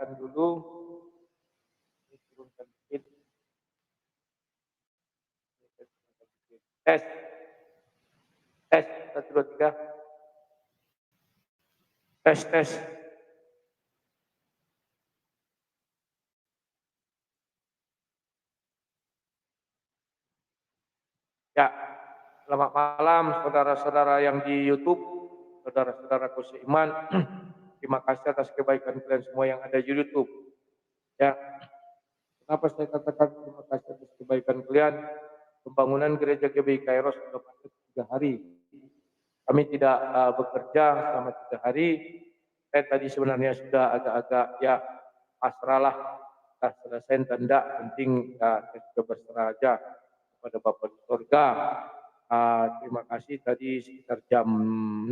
nyalakan dulu. Ini turunkan sedikit. Tes. Tes, 1, 2, 3. Tes. Ya, selamat malam saudara-saudara yang di YouTube, saudara-saudaraku seiman. Terima kasih atas kebaikan kalian semua yang ada di YouTube. Ya, kenapa saya katakan terima kasih atas kebaikan kalian? Pembangunan gereja GBI Kairos sudah masuk 3 hari. Kami tidak bekerja selama 3 hari. Saya tadi sebenarnya sudah agak-agak ya pasrahlah, sudah selesai dan tidak penting ya, saya sudah berserah aja kepada Bapak di surga. Terima kasih tadi sekitar jam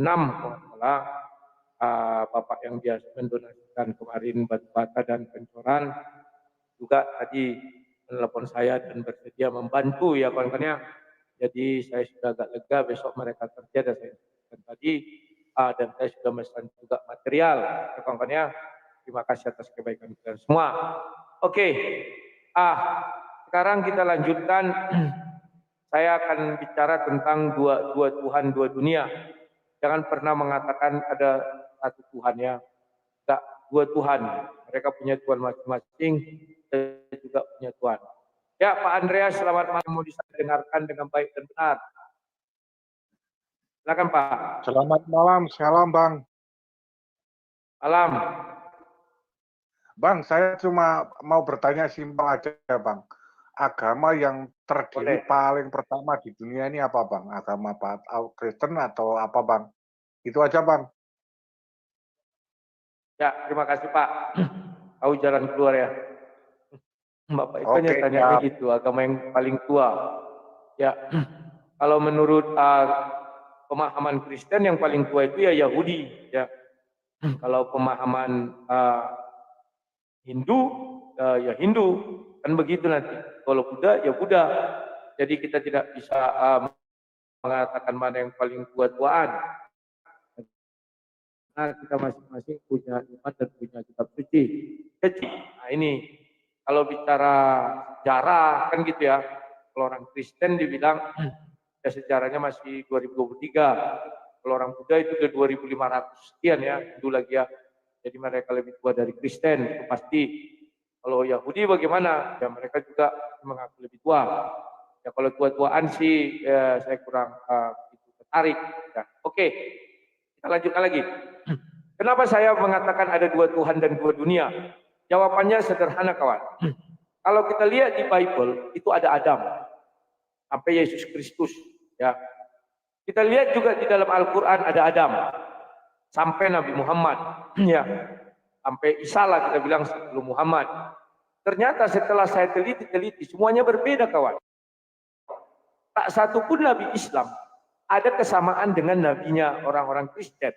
6 kalau salah, Bapak yang biasa mendonasikan kemarin batu bata dan pencoran juga tadi menelepon saya dan bersedia membantu ya kawan-kawan ya. Jadi saya sudah agak lega, besok mereka kerja dan saya dan tadi dan saya sudah memesan juga material ya kawan-kawan ya. Terima kasih atas kebaikan kalian semua. Oke, sekarang kita lanjutkan. Saya akan bicara tentang dua Tuhan, dua dunia. Jangan pernah mengatakan ada satu Tuhan ya. Tidak, dua Tuhan. Mereka punya Tuhan masing-masing, dan juga punya Tuhan. Ya, Pak Andreas, selamat malam. Mau didengarkan dengan baik dan benar. Silakan Pak. Selamat malam, salam Bang. Malam. Bang, saya cuma mau bertanya simpel aja Bang. Agama yang terdiri paling pertama di dunia ini apa Bang? Agama Kristen atau apa Bang? Itu aja Bang. Ya, terima kasih Pak. Tahu jalan keluar ya. Bapak itu hanya tanya gitu, agama yang paling tua. Ya, kalau menurut pemahaman Kristen yang paling tua itu ya Yahudi. Ya, kalau pemahaman Hindu ya Hindu, kan begitu nanti. Kalau Buddha ya Buddha. Jadi kita tidak bisa mengatakan mana yang paling tua-tuaan. Nah, kita masing-masing punya iman dan punya kitab suci. Nah ini kalau bicara sejarah kan gitu ya. Kalau orang Kristen dibilang ya sejarahnya masih 2023. Kalau orang Buddha itu udah 2500 sekian ya, Hindu lagi ya. Jadi mereka lebih tua dari Kristen, itu pasti. Kalau Yahudi bagaimana? Ya mereka juga mengaku lebih tua. Ya kalau tua-tuaan sih ya, saya kurang tertarik. Ya, oke, kita lanjutkan lagi. Kenapa saya mengatakan ada dua Tuhan dan dua dunia? Jawabannya sederhana kawan. Kalau kita lihat di Bible itu ada Adam sampai Yesus Kristus. Ya, kita lihat juga di dalam Al-Quran ada Adam sampai Nabi Muhammad. Ya, sampai Isa lah kita bilang sebelum Muhammad. Ternyata setelah saya teliti semuanya berbeda kawan. Tak satu pun Nabi Islam ada kesamaan dengan nabinya orang-orang Kristen,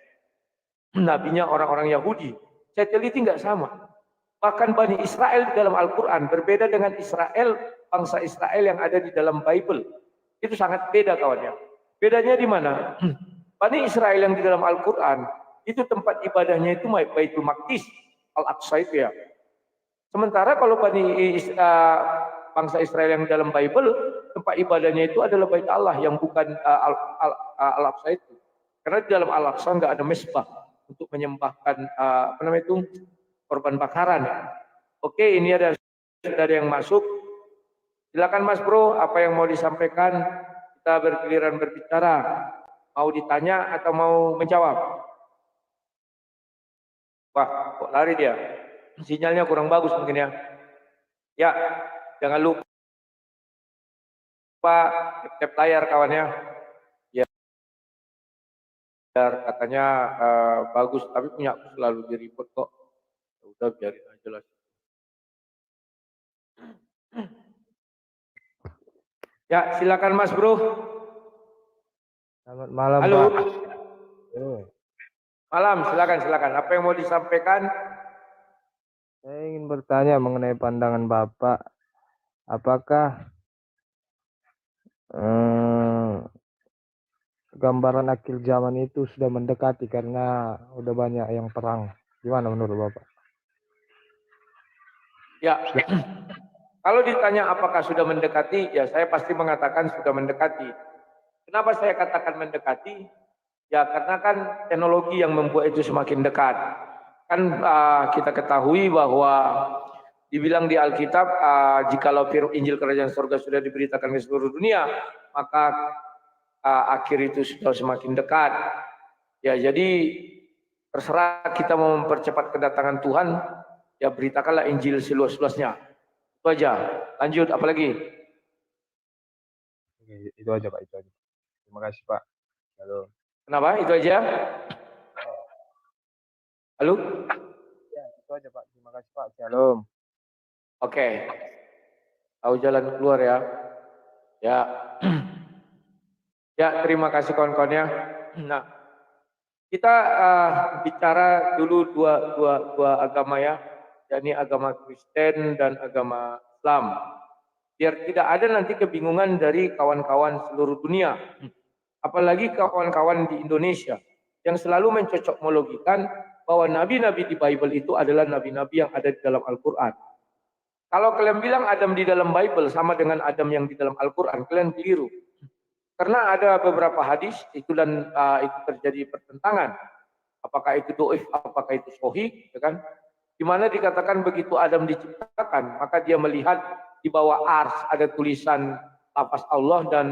nabinya orang-orang Yahudi. Saya teliti nggak sama. Bahkan Bani Israel di dalam Al-Quran berbeda dengan Israel, bangsa Israel yang ada di dalam Bible. Itu sangat beda kawannya. Bedanya di mana? Bani Israel yang di dalam Al-Quran itu tempat ibadahnya itu Baitul Maqdis, Al-Aqsa itu ya. Sementara kalau bangsa Israel yang dalam Bible, tempat ibadahnya itu adalah Bait Allah yang bukan Al-Aqsa itu. Karena di dalam Al-Aqsa nggak ada mesbah untuk menyembahkan korban bakaran. Oke, ini ada yang masuk. Silakan Mas Bro, apa yang mau disampaikan? Kita bergiliran berbicara. Mau ditanya atau mau menjawab? Wah, kok lari dia? Sinyalnya kurang bagus mungkin ya. Ya, jangan lupa tap layar kawannya. Ya, katanya bagus, tapi punya aku selalu di report kok. Udah biarin aja lah. Ya, silakan Mas Bro. Selamat malam, halo. Pak. Malam, silakan. Apa yang mau disampaikan? Saya ingin bertanya mengenai pandangan Bapak. Apakah gambaran akhir zaman itu sudah mendekati karena udah banyak yang perang? Gimana menurut Bapak? Ya, kalau ditanya apakah sudah mendekati, ya saya pasti mengatakan sudah mendekati. Kenapa saya katakan mendekati? Ya karena kan teknologi yang membuat itu semakin dekat. Kan kita ketahui bahwa dibilang di Alkitab, jikalau Injil Kerajaan Surga sudah diberitakan ke seluruh dunia, maka akhir itu sudah semakin dekat. Ya jadi terserah kita mau mempercepat kedatangan Tuhan, ya beritakanlah Injil seluas-luasnya. Itu aja. Lanjut, apalagi? Itu aja Pak, itu aja. Terima kasih Pak. Halo. Kenapa? Itu aja? Halo? Ya, itu aja Pak. Terima kasih Pak. Shalom. Oke. Tahu jalan keluar ya. Ya. Ya, terima kasih kawan-kawannya. Nah, kita bicara dulu dua agama ya, yakni agama Kristen dan agama Islam. Biar tidak ada nanti kebingungan dari kawan-kawan seluruh dunia. Apalagi kawan-kawan di Indonesia yang selalu mencocokmologikan bahwa nabi-nabi di Bible itu adalah nabi-nabi yang ada di dalam Al-Quran. Kalau kalian bilang Adam di dalam Bible sama dengan Adam yang di dalam Al-Quran, kalian keliru. Karena ada beberapa hadis itu dan itu terjadi pertentangan. Apakah itu doif, apakah itu sahih, ya kan? Di mana dikatakan begitu Adam diciptakan, maka dia melihat di bawah ars ada tulisan lafaz Allah dan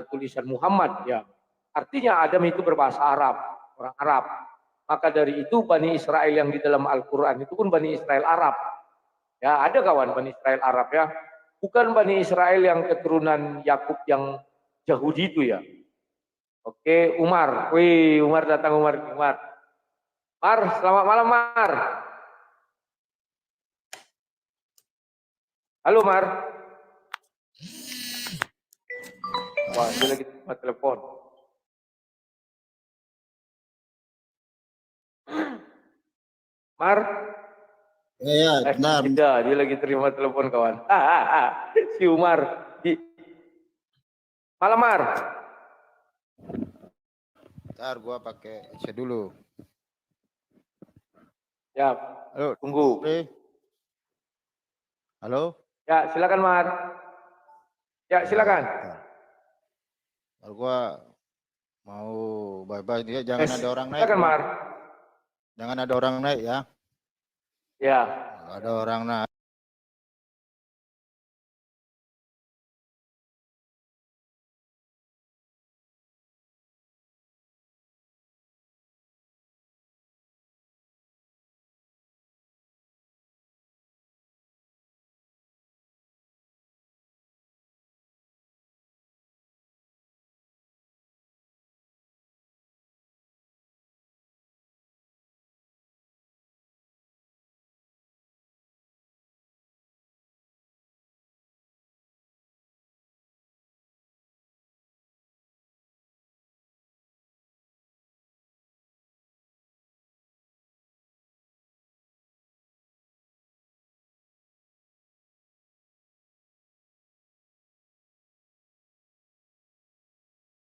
tulisan Muhammad, ya. Artinya Adam itu berbahasa Arab, orang Arab. Maka dari itu Bani Israel yang di dalam Al-Quran itu pun Bani Israel Arab. Ya, ada kawan Bani Israel Arab ya. Bukan Bani Israel yang keturunan Yakub yang Yahudi itu ya. Oke, Umar. Wih, Umar datang Umar. Mar, selamat malam Mar. Halo Mar. Wah, dia lagi telepon. Mar. Iya, benar. Tidak, dia lagi terima telepon kawan. Si Umar. Malam Mar. Ntar gua pakai headset dulu. Ya, Halo, tunggu. Halo. Ya, silakan Mar. Ya, silakan. Kalau gua mau bye-bye dia, jangan ada orang naik. Silakan Mar. Jangan ada orang naik ya. Ya. Nggak ada orang naik.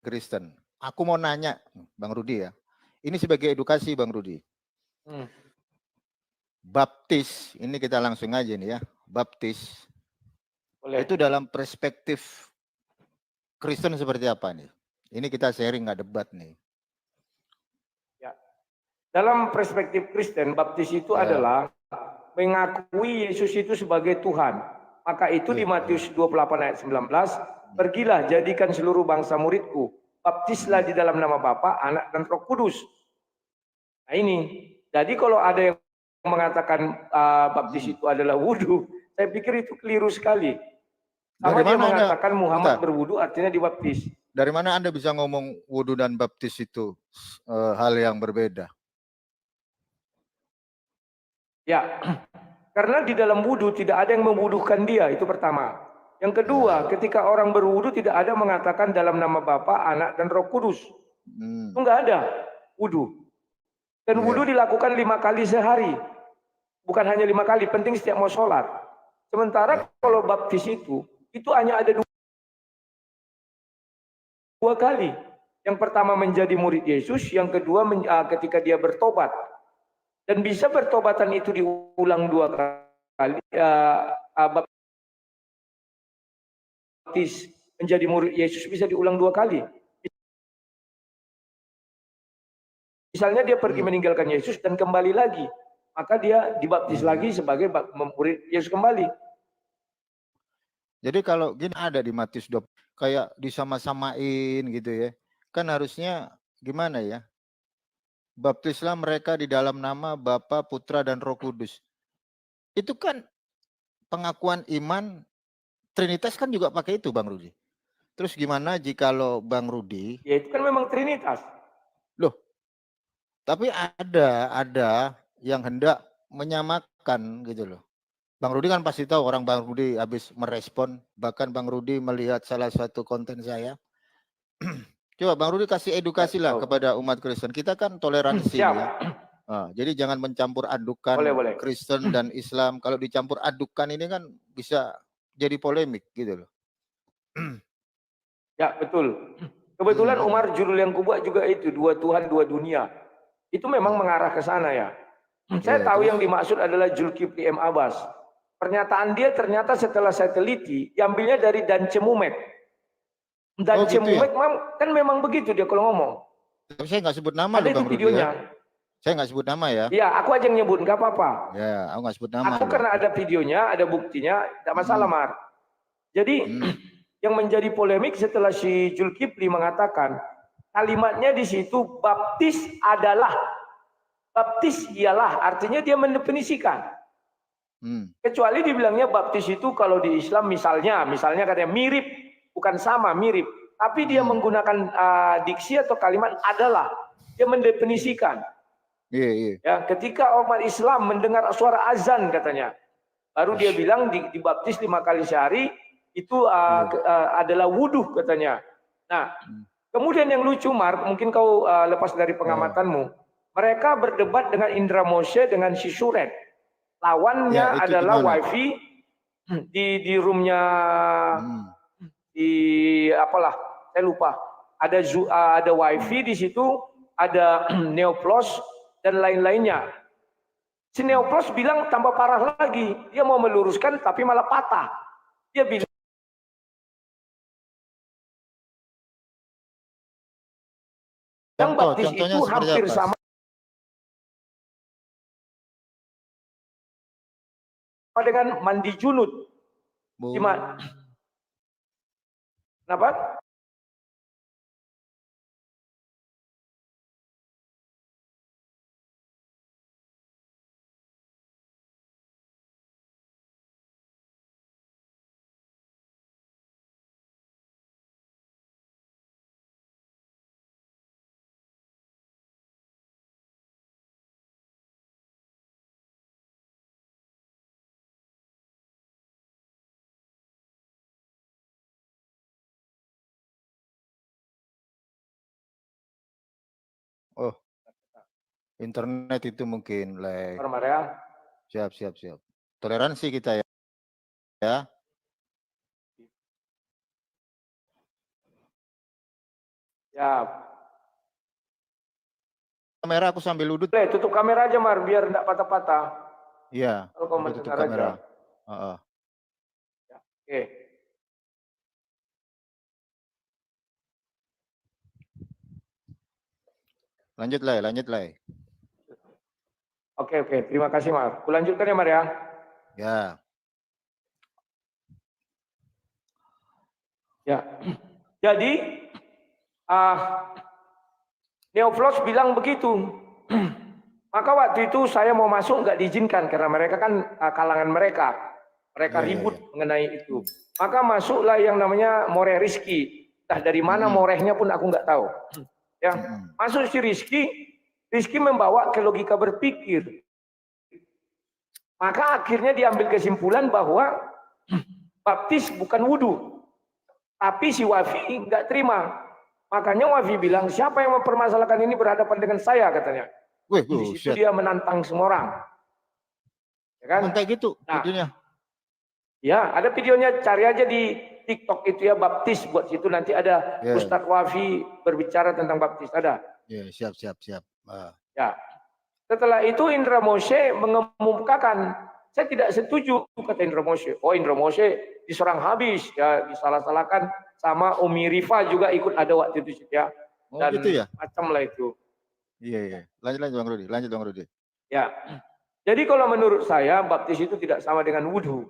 Kristen. Aku mau nanya, Bang Rudi ya. Ini sebagai edukasi Bang Rudi. Baptis, ini kita langsung aja nih ya. Baptis. Boleh. Itu dalam perspektif Kristen seperti apa nih? Ini kita sharing, nggak debat nih. Ya. Dalam perspektif Kristen, baptis itu adalah mengakui Yesus itu sebagai Tuhan. Maka itu di Matius 28 ayat 19, pergilah jadikan seluruh bangsa muridku, baptislah di dalam nama Bapa, Anak dan Roh Kudus. Nah ini, jadi kalau ada yang mengatakan baptis itu adalah wudhu, saya pikir itu keliru sekali. Sama dia mengatakan Muhammad berwudhu artinya dibaptis. Dari mana Anda bisa ngomong wudhu dan baptis itu hal yang berbeda? Ya, karena di dalam wudhu tidak ada yang memwudhukan dia, itu pertama. Yang kedua, ketika orang berwudhu tidak ada mengatakan dalam nama Bapa, Anak dan Roh Kudus. Itu enggak ada wudhu. Dan wudhu dilakukan 5 kali sehari. Bukan hanya 5 kali, penting setiap mau sholat. Sementara kalau baptis itu hanya ada 2 kali. Yang pertama menjadi murid Yesus, yang kedua ketika dia bertobat. Dan bisa bertobatan itu diulang 2 kali baptis menjadi murid Yesus bisa diulang 2 kali. Misalnya dia pergi meninggalkan Yesus dan kembali lagi, maka dia dibaptis lagi sebagai murid Yesus kembali. Jadi kalau gini ada di Matius 20 kayak disama-samain gitu ya. Kan harusnya gimana ya? Baptislah mereka di dalam nama Bapa, Putra dan Roh Kudus. Itu kan pengakuan iman Trinitas kan juga pakai itu Bang Rudi. Terus gimana jikalau Bang Rudi? Ya itu kan memang Trinitas. Loh. Tapi ada yang hendak menyamakan gitu loh. Bang Rudi kan pasti tahu, orang Bang Rudi habis merespon, bahkan Bang Rudi melihat salah satu konten saya. Coba Bang Rudi kasih edukasi lah kepada umat Kristen. Kita kan toleransi ya. Nah, jadi jangan mencampur adukan Kristen dan Islam. Kalau dicampur adukan ini kan bisa jadi polemik gitu loh. Ya betul. Kebetulan Umar judul yang kubuat juga itu, 2 Tuhan 2 dunia. Itu memang mengarah ke sana ya. Saya tahu yang dimaksud adalah Zulkifli M. Abbas. Pernyataan dia ternyata setelah saya teliti, diambilnya dari Dan Cemumek. Dan Cemumek kan memang begitu dia kalau ngomong. Tapi saya nggak sebut nama loh Bang Rudi ya. Saya nggak sebut nama ya. Iya, aku aja yang nyebut, nggak apa-apa. Ya, aku nggak sebut nama. Aku karena ada videonya, ada buktinya, tidak masalah Mar. Jadi yang menjadi polemik setelah si Zulkifli mengatakan kalimatnya di situ baptis adalah, baptis ialah, artinya dia mendefinisikan. Kecuali dibilangnya baptis itu kalau di Islam misalnya katanya mirip, bukan sama, mirip. Tapi dia menggunakan diksi atau kalimat adalah, dia mendefinisikan. Ya, ketika umat Islam mendengar suara azan katanya, baru dia bilang dibaptis 5 kali sehari itu adalah wudhu katanya. Nah, kemudian yang lucu Mark, mungkin kau lepas dari pengamatanmu, mereka berdebat dengan Indra Moshe dengan si Suret. Lawannya adalah gimana? Wifi di roomnya di apalah, saya lupa. Ada Wifi di situ, ada Neoplos dan lain-lainnya. Si Neoplos bilang tambah parah lagi, dia mau meluruskan tapi malah patah. Dia bilang baptis itu hampir sama dengan mandi junub. Gimana? Kenapa? Oh, internet itu mungkin lag. Siap. Toleransi kita ya. Ya. Kamera aku sambil udut. Tutup kamera aja Mar, biar enggak patah-patah. Iya. Kalau tutup kamera. Ya, oke. Lanjut lah. Oke. Terima kasih Mar. Kulanjutkan ya Mar ya. Ya. Jadi Neoplos bilang begitu. Maka waktu itu saya mau masuk nggak diizinkan karena mereka kan kalangan mereka ribut mengenai itu. Maka masuklah yang namanya Moreh Rizki. Entah dari mana Morehnya pun aku nggak tahu. Ya, masuk si Rizki membawa ke logika berpikir. Maka akhirnya diambil kesimpulan bahwa baptis bukan wudhu. Tapi si Wafi nggak terima. Makanya Wafi bilang, siapa yang mempermasalahkan ini berhadapan dengan saya katanya. Di situ dia menantang semua orang. Ya kan? Kayak gitu videonya. Ya, ada videonya, cari aja di TikTok itu ya, baptis buat situ nanti ada Ustadz Wafi berbicara tentang baptis, ada. Ya, siap. Ya. Setelah itu Indra Moshe mengemukakan Saya tidak setuju, kata Indra Moshe. Oh, Indra Moshe diserang habis, ya disalah-salahkan sama Umi Rifa juga ikut ada waktu itu ya. Oh Dan gitu ya? macam lah itu. Iya, iya. Lanjut Bang Rudi, lanjut Bang Rudi. Ya. Jadi kalau menurut saya baptis itu tidak sama dengan wudhu.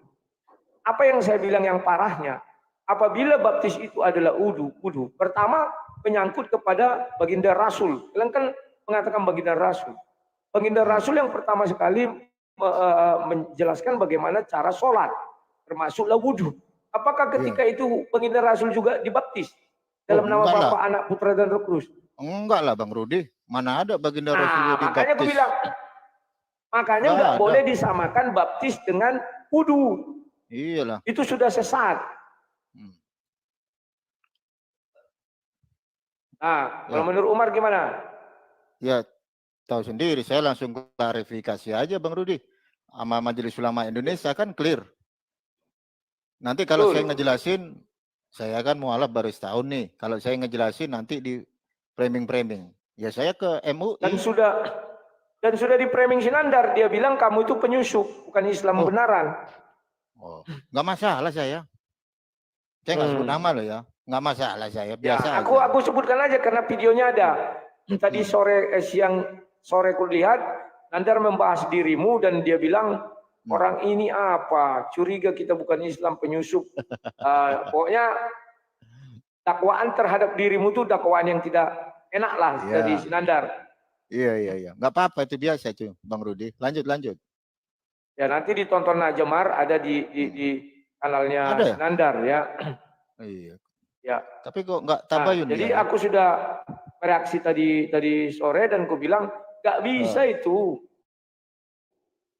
Apa yang saya bilang yang parahnya, apabila baptis itu adalah wudhu, pertama menyangkut kepada baginda Rasul. Kalian kan mengatakan baginda Rasul. Baginda Rasul yang pertama sekali menjelaskan bagaimana cara sholat, termasuklah wudhu. Apakah ketika itu baginda Rasul juga dibaptis dalam nama Bapa, Anak, Putra dan Roh Kudus? Enggak lah Bang Rudi, mana ada baginda Rasul Nah, dibaptis? makanya aku bilang, makanya nggak boleh disamakan baptis dengan wudhu. Iyalah. Itu sudah sesat. Nah, kalau menurut Umar gimana? Ya, tahu sendiri. Saya langsung klarifikasi aja Bang Rudi. Sama Majelis Ulama Indonesia kan clear. Nanti kalau saya ngejelasin, saya kan mualaf baru setahun nih. Kalau saya ngejelasin nanti di framing-framing. Ya saya ke MUI. Dan sudah di framing Sinandar. Dia bilang kamu itu penyusup, bukan Islam benaran. Oh, nggak masalah saya. Saya nggak sebut nama loh ya. Nggak masalah saya, biasa ya, aja. Aku sebutkan aja karena videonya ada. Tadi siang sore kulihat, Nandar membahas dirimu dan dia bilang, orang ini apa? Curiga kita bukan Islam, penyusup. Pokoknya dakwaan terhadap dirimu itu dakwaan yang tidak enak lah dari Sinandar. Iya. Nggak apa-apa, itu biasa cuy, Bang Rudi. Lanjut. Ya nanti ditonton aja Mar, ada di kanalnya Sinandar ya. Iya. Ya. Tapi kok nggak tabayun? Jadi aku sudah bereaksi tadi sore dan aku bilang nggak bisa itu.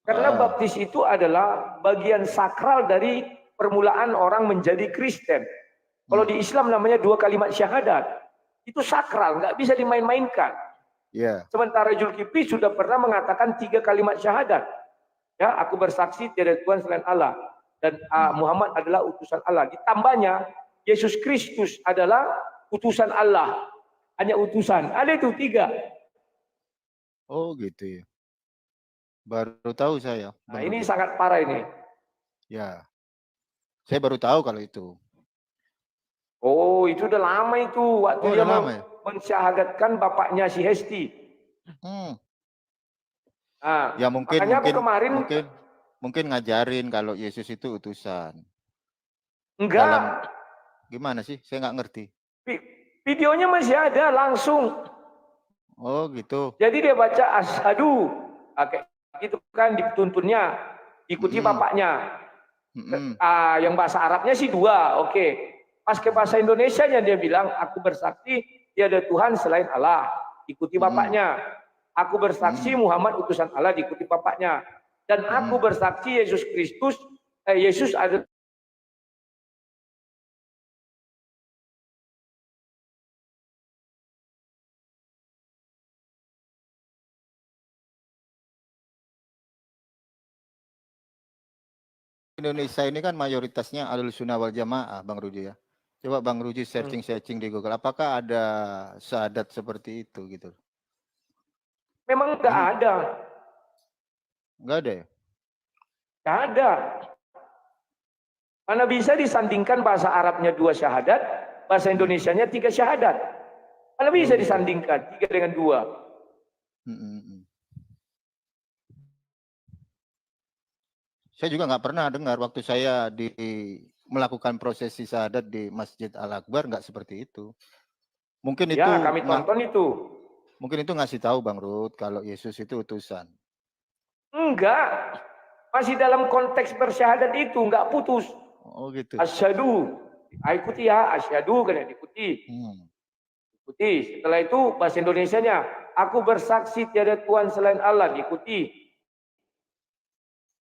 Karena baptis itu adalah bagian sakral dari permulaan orang menjadi Kristen. Kalau di Islam namanya 2 kalimat syahadat. Itu sakral, nggak bisa dimain-mainkan. Sementara Zulkifli sudah pernah mengatakan 3 kalimat syahadat. Ya, aku bersaksi tiada Tuhan selain Allah dan Muhammad adalah utusan Allah. Ditambahnya Yesus Kristus adalah utusan Allah. Hanya utusan. Ada itu 3. Oh gitu ya. Baru tahu saya. Nah, ini sangat parah ini. Ya. Saya baru tahu kalau itu. Oh, itu udah lama itu. Waktu dia mensyahadatkan bapaknya si Hesti. Nah, ya mungkin kemarin mungkin ngajarin kalau Yesus itu utusan. Enggak. Gimana sih? Saya nggak ngerti. Videonya masih ada langsung. Oh gitu. Jadi dia baca asyhadu. Kayak gitu kan dituntunnya. Ikuti bapaknya. Yang bahasa Arabnya sih 2. Oke. Pas ke bahasa Indonesianya dia bilang, aku bersaksi tiada Tuhan selain Allah. Ikuti bapaknya. Aku bersaksi Muhammad utusan Allah, diikuti bapaknya. Dan aku bersaksi Yesus Kristus, Yesus ada Indonesia ini kan mayoritasnya Ahlussunnah wal Jamaah, Bang Rudi ya. Coba Bang Rudi searching di Google, apakah ada syahadat seperti itu gitu? Memang nggak ada. Nggak ada ya? Nggak ada. Mana bisa disandingkan bahasa Arabnya 2 syahadat, bahasa Indonesianya 3 syahadat. Mana bisa disandingkan 3 dengan 2. Saya juga nggak pernah dengar waktu saya melakukan prosesi syahadat di Masjid Al-Akbar, nggak seperti itu. Mungkin itu kami tonton itu. Mungkin itu ngasih tahu Bang Rud kalau Yesus itu utusan. Enggak. Masih dalam konteks bersyahadat itu, enggak putus. Oh gitu. Asyhadu. Ikuti ya, asyhadu kan diikuti. Ikuti. Setelah itu bahasa Indonesianya, aku bersaksi tiada Tuhan selain Allah, diikuti.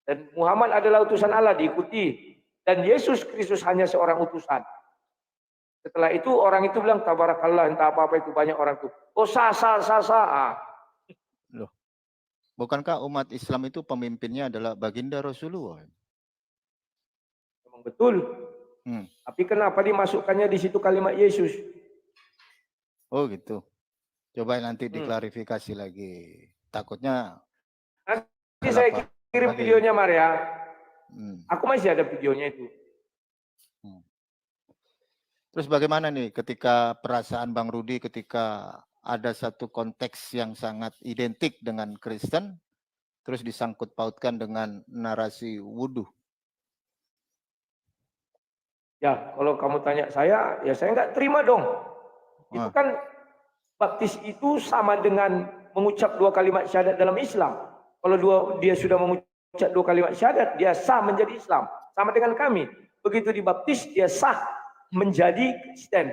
Dan Muhammad adalah utusan Allah, diikuti. Dan Yesus Kristus hanya seorang utusan. Setelah itu orang itu bilang tabarakallah, entah apa-apa itu banyak orang itu. Oh sah. Loh. Bukankah umat Islam itu pemimpinnya adalah baginda Rasulullah? Memang betul. Tapi kenapa dimasukkannya di situ kalimat Yesus? Oh gitu. Coba nanti diklarifikasi lagi. Takutnya nanti saya kirim videonya Mar ya. Aku masih ada videonya itu. Terus bagaimana nih ketika perasaan Bang Rudi ketika ada satu konteks yang sangat identik dengan Kristen, terus disangkut pautkan dengan narasi wudhu? Ya, kalau kamu tanya saya, ya saya nggak terima dong. Itu kan baptis itu sama dengan mengucap 2 kalimat syahadat dalam Islam. Kalau dia sudah mengucap 2 kalimat syahadat, dia sah menjadi Islam. Sama dengan kami. Begitu dibaptis, dia sah menjadi Kristen.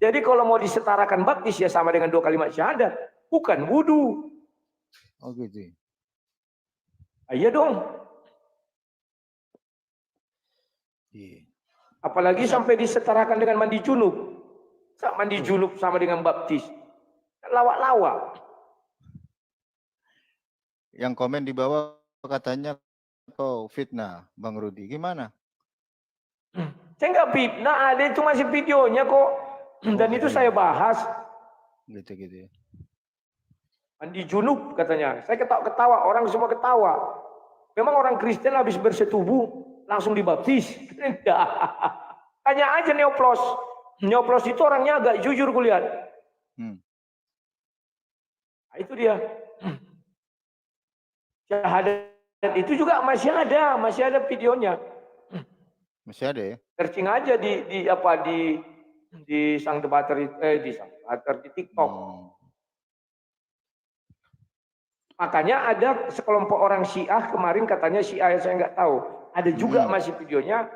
Jadi kalau mau disetarakan baptis, ya sama dengan 2 kalimat syahadat. Bukan wudhu. Oh gitu. Iya dong. Iya. Apalagi sampai disetarakan dengan mandi junub. Mandi junub sama dengan baptis. Lawak-lawak. Yang komen di bawah katanya kau fitnah Bang Rudi. Gimana? Saya nggak fitnah, ada itu masih videonya kok. Dan itu saya bahas. Gitu-gitu ya. Mandi junub katanya. Saya ketawa-ketawa, orang semua ketawa. Memang orang Kristen habis bersetubuh langsung dibaptis. Tanya aja Neoplos. Neoplos itu orangnya agak jujur kulihat. Nah, itu dia. Syahadat itu juga masih ada videonya. Masih ada ya? Searching aja di sang debater di TikTok. Makanya ada sekelompok orang Syiah kemarin katanya Syiah, saya nggak tahu. Ada juga masih videonya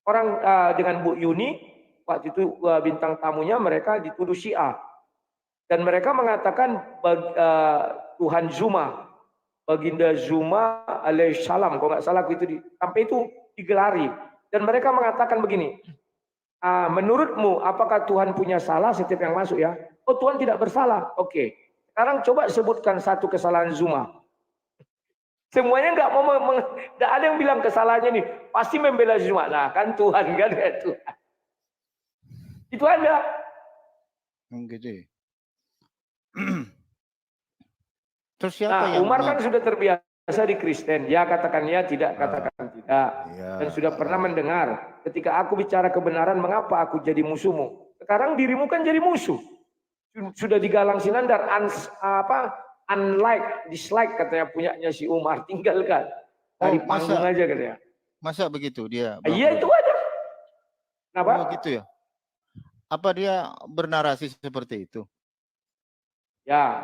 orang dengan Bu Yuni waktu itu bintang tamunya mereka dituduh Syiah dan mereka mengatakan Tuhan Zuma, Baginda Zuma alaihissalam, kalau nggak salah itu sampai itu digelari dan mereka mengatakan begini. Menurutmu apakah Tuhan punya salah setiap yang masuk ya? Oh Tuhan tidak bersalah. Oke. Sekarang coba sebutkan satu kesalahan Zuma. Semuanya nggak ada yang bilang kesalahannya nih. Pasti membela Zuma. Nah kan Tuhan kan ya Tuhan. Itu ada. Gitu. Terus siapa yang Umar kan sudah terbiasa di Kristen. Ya katakan ya, tidak katakan tidak. Ya, dan sudah pernah mendengar. Ketika aku bicara kebenaran, mengapa aku jadi musuhmu? Sekarang dirimu kan jadi musuh. Sudah digalang sinandar, unlike, dislike katanya punyanya si Umar, tinggalkan. Dari panggung aja katanya. Masa begitu dia? Iya itu ada. Kenapa? Oh gitu ya? Apa dia bernarasi seperti itu? Ya,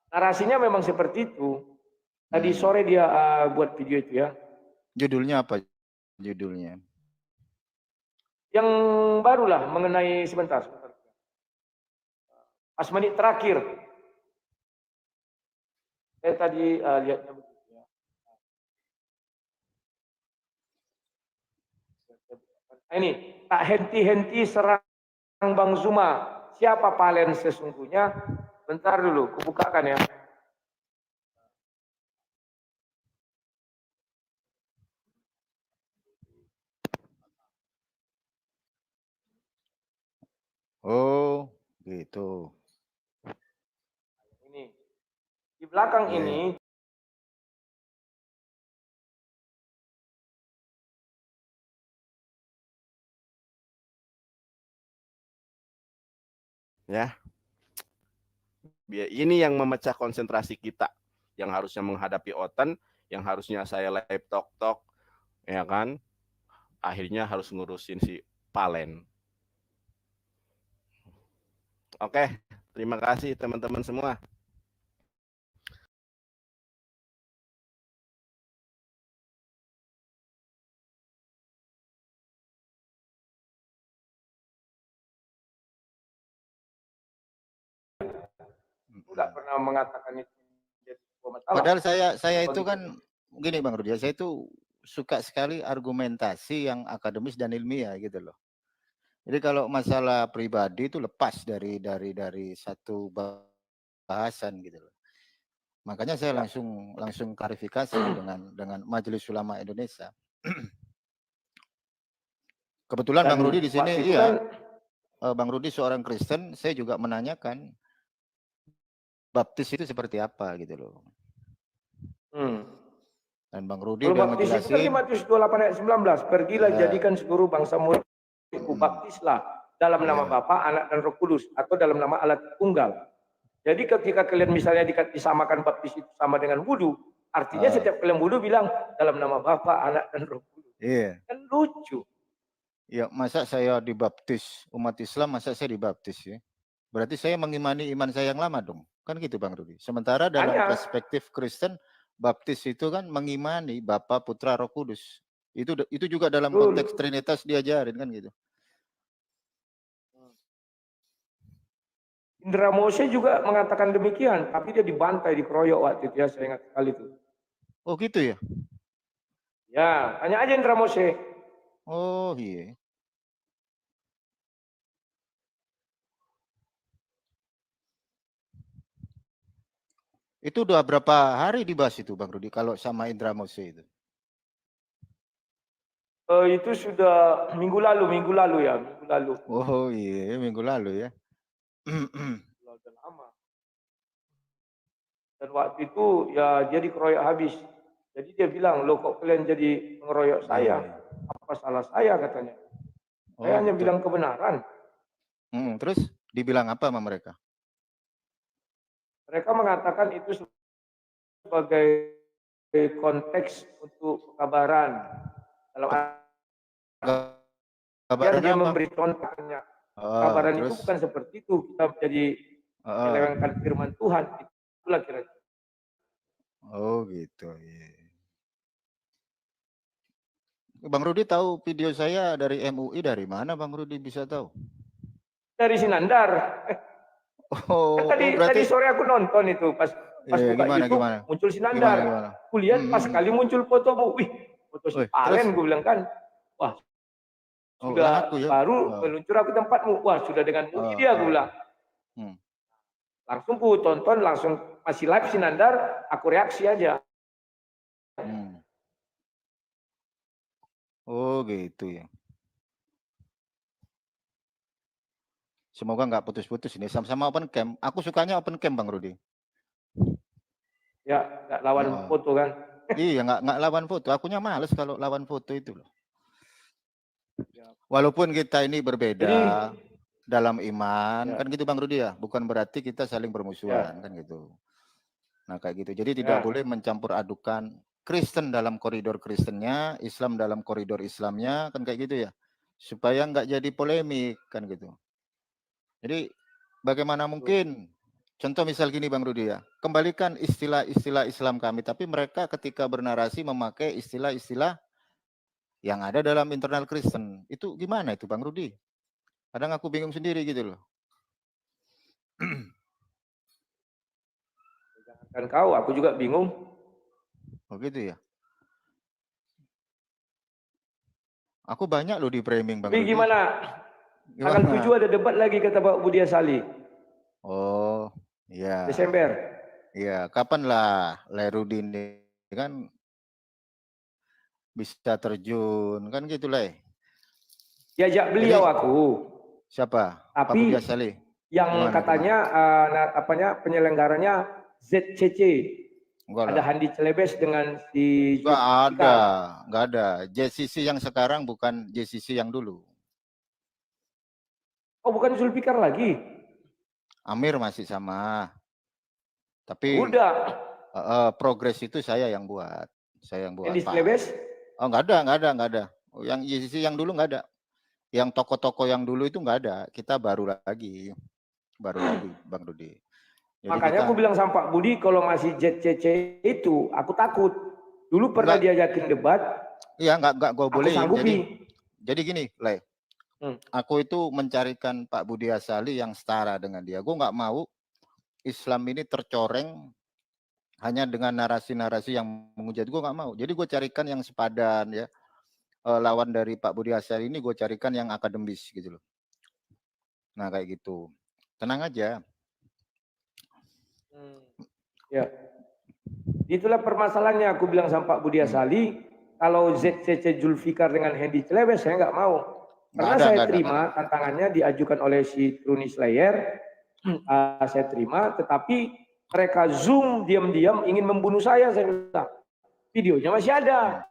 narasinya memang seperti itu. Tadi sore dia buat video itu ya. Judulnya apa? Judulnya? Yang barulah mengenai sebentar. Pas menit terakhir. Saya tadi lihatnya begitu ya. Ini, tak henti-henti serang Bang Zuma. Siapa Palen sesungguhnya? Bentar dulu, kubukakan ya. Oh, gitu. Ini. Di belakang ini ya. Ini yang memecah konsentrasi kita, yang harusnya menghadapi OTAN, yang harusnya saya live talk, ya kan, akhirnya harus ngurusin si Palen. Oke, terima kasih teman-teman semua. nggak pernah mengatakan itu jadi sebuah masalah. Padahal saya itu kan gini Bang Rudi, saya itu suka sekali argumentasi yang akademis dan ilmiah gitu loh. Jadi kalau masalah pribadi itu lepas dari satu bahasan gitu loh. Makanya saya langsung klarifikasi dengan Majelis Ulama Indonesia. Kebetulan Bang Rudi di sini iya. Bang Rudi seorang Kristen, saya juga menanyakan baptis itu seperti apa gitu loh. Dan Bang Rudi Kalau udah baptis itu kan di ngejelasin. Matius 28 ayat 19. Pergilah Ya. jadikan seluruh bangsa muridku, baptislah dalam nama Ya. Bapa, Anak dan Roh Kudus atau dalam nama Allah Tunggal. Jadi ketika kalian misalnya disamakan baptis itu sama dengan wudu, artinya setiap kalian wudu bilang dalam nama Bapa, Anak dan Roh Kudus. Iya. Kan lucu. Ya, masa saya dibaptis umat Islam, masa saya dibaptis ya? Berarti saya mengimani iman saya yang lama dong. Kan gitu Bang Rudi. Sementara dalam Hanya. perspektif Kristen, baptis itu kan mengimani Bapa, Putra, Roh Kudus. Itu juga dalam konteks Trinitas diajarin kan gitu. Indra Mose juga mengatakan demikian, tapi dia dibantai, dikeroyok waktu itu ya, saya ingat sekali itu. Oh gitu ya? Ya, tanya aja Indra Mose. Oh iya. Itu udah berapa hari dibahas itu Bang Rudi kalau sama Indra Mose itu? Itu sudah minggu lalu ya, minggu lalu. Oh iya, minggu lalu ya. Sudah lama. Dan waktu itu ya dia dikeroyok habis. Jadi dia bilang, loh kok kalian jadi mengeroyok saya? Apa salah saya katanya? Saya hanya bilang kebenaran. Terus dibilang apa sama mereka? Mereka mengatakan itu sebagai konteks untuk kabaran. Dalam dia memberi contohnya. Kabaran itu bukan seperti itu. Kita menjadi menyelewengkan firman Tuhan. Itulah kira-kira. Oh gitu. Yeah. Bang Rudi tahu video saya dari MUI dari mana Bang Rudi bisa tahu? Dari Sinandar. Tadi sore aku nonton itu pas buka YouTube muncul Sinandar. Kulihat pas sekali muncul fotomu. Wih, foto si Palen gue bilang kan. Wah, sudah baru meluncur aku tempatmu. Wah, sudah dengan MUI dia gue bilang. Langsung ku tonton, langsung masih live Sinandar, aku reaksi aja. Oh gitu ya. Semoga nggak putus-putus ini. Sama-sama open cam. Aku sukanya open cam Bang Rudi. Ya, nggak lawan foto kan? Iya, nggak lawan foto. Akunya males kalau lawan foto itu loh. Walaupun kita ini berbeda dalam iman, kan gitu Bang Rudi ya. Bukan berarti kita saling bermusuhan kan gitu. Nah kayak gitu. Jadi tidak boleh mencampur adukan Kristen dalam koridor Kristennya, Islam dalam koridor Islamnya, kan kayak gitu ya. Supaya nggak jadi polemik kan gitu. Jadi bagaimana mungkin, contoh misal gini Bang Rudi ya, kembalikan istilah-istilah Islam kami, tapi mereka ketika bernarasi memakai istilah-istilah yang ada dalam internal Kristen. Itu gimana itu Bang Rudi? Kadang aku bingung sendiri gitu loh. Jangankan kau, aku juga bingung. Oh gitu ya. Aku banyak loh di framing Bang Rudi. Gimana? Tanggal 7 ada debat lagi kata Pak Budi Asali. Oh, iya. Desember. Iya, kapan lah Rudi ini kan bisa terjun kan gitu lah. Diajak beliau aku. Siapa? Tapi Pak Budi Asali. Yang katanya penyelenggaranya ZCC. Ada Handi Celebes dengan si nggak ada. JCC yang sekarang bukan JCC yang dulu. Oh, bukan Zulfikar lagi. Amir masih sama. Tapi udah. Progres itu saya yang buat. Handi Celebes? Oh, nggak ada. Oh, yang JCC yang dulu nggak ada. Yang toko-toko yang dulu itu nggak ada. Kita baru lagi Bang Rudi. Jadi makanya aku bilang sama Pak Budi, kalau masih ZCC itu, aku takut. Dulu pernah diajakin debat. Iya, nggak gue bolehin. Jadi gini, Lay. Aku itu mencarikan Pak Budi Asali yang setara dengan dia. Gue nggak mau Islam ini tercoreng hanya dengan narasi-narasi yang menghujat. Gue nggak mau. Jadi gue carikan yang sepadan ya. Lawan dari Pak Budi Asali ini gue carikan yang akademis gitu loh. Nah kayak gitu. Tenang aja. Ya, itulah permasalahannya. Aku bilang sama Pak Budi Asali, kalau ZCC Zulfikar dengan Handi Celebes saya nggak mau, karena saya terima tantangannya diajukan oleh si Truny Slayer, saya terima, tetapi mereka zoom diam-diam ingin membunuh saya bilang. Videonya masih ada.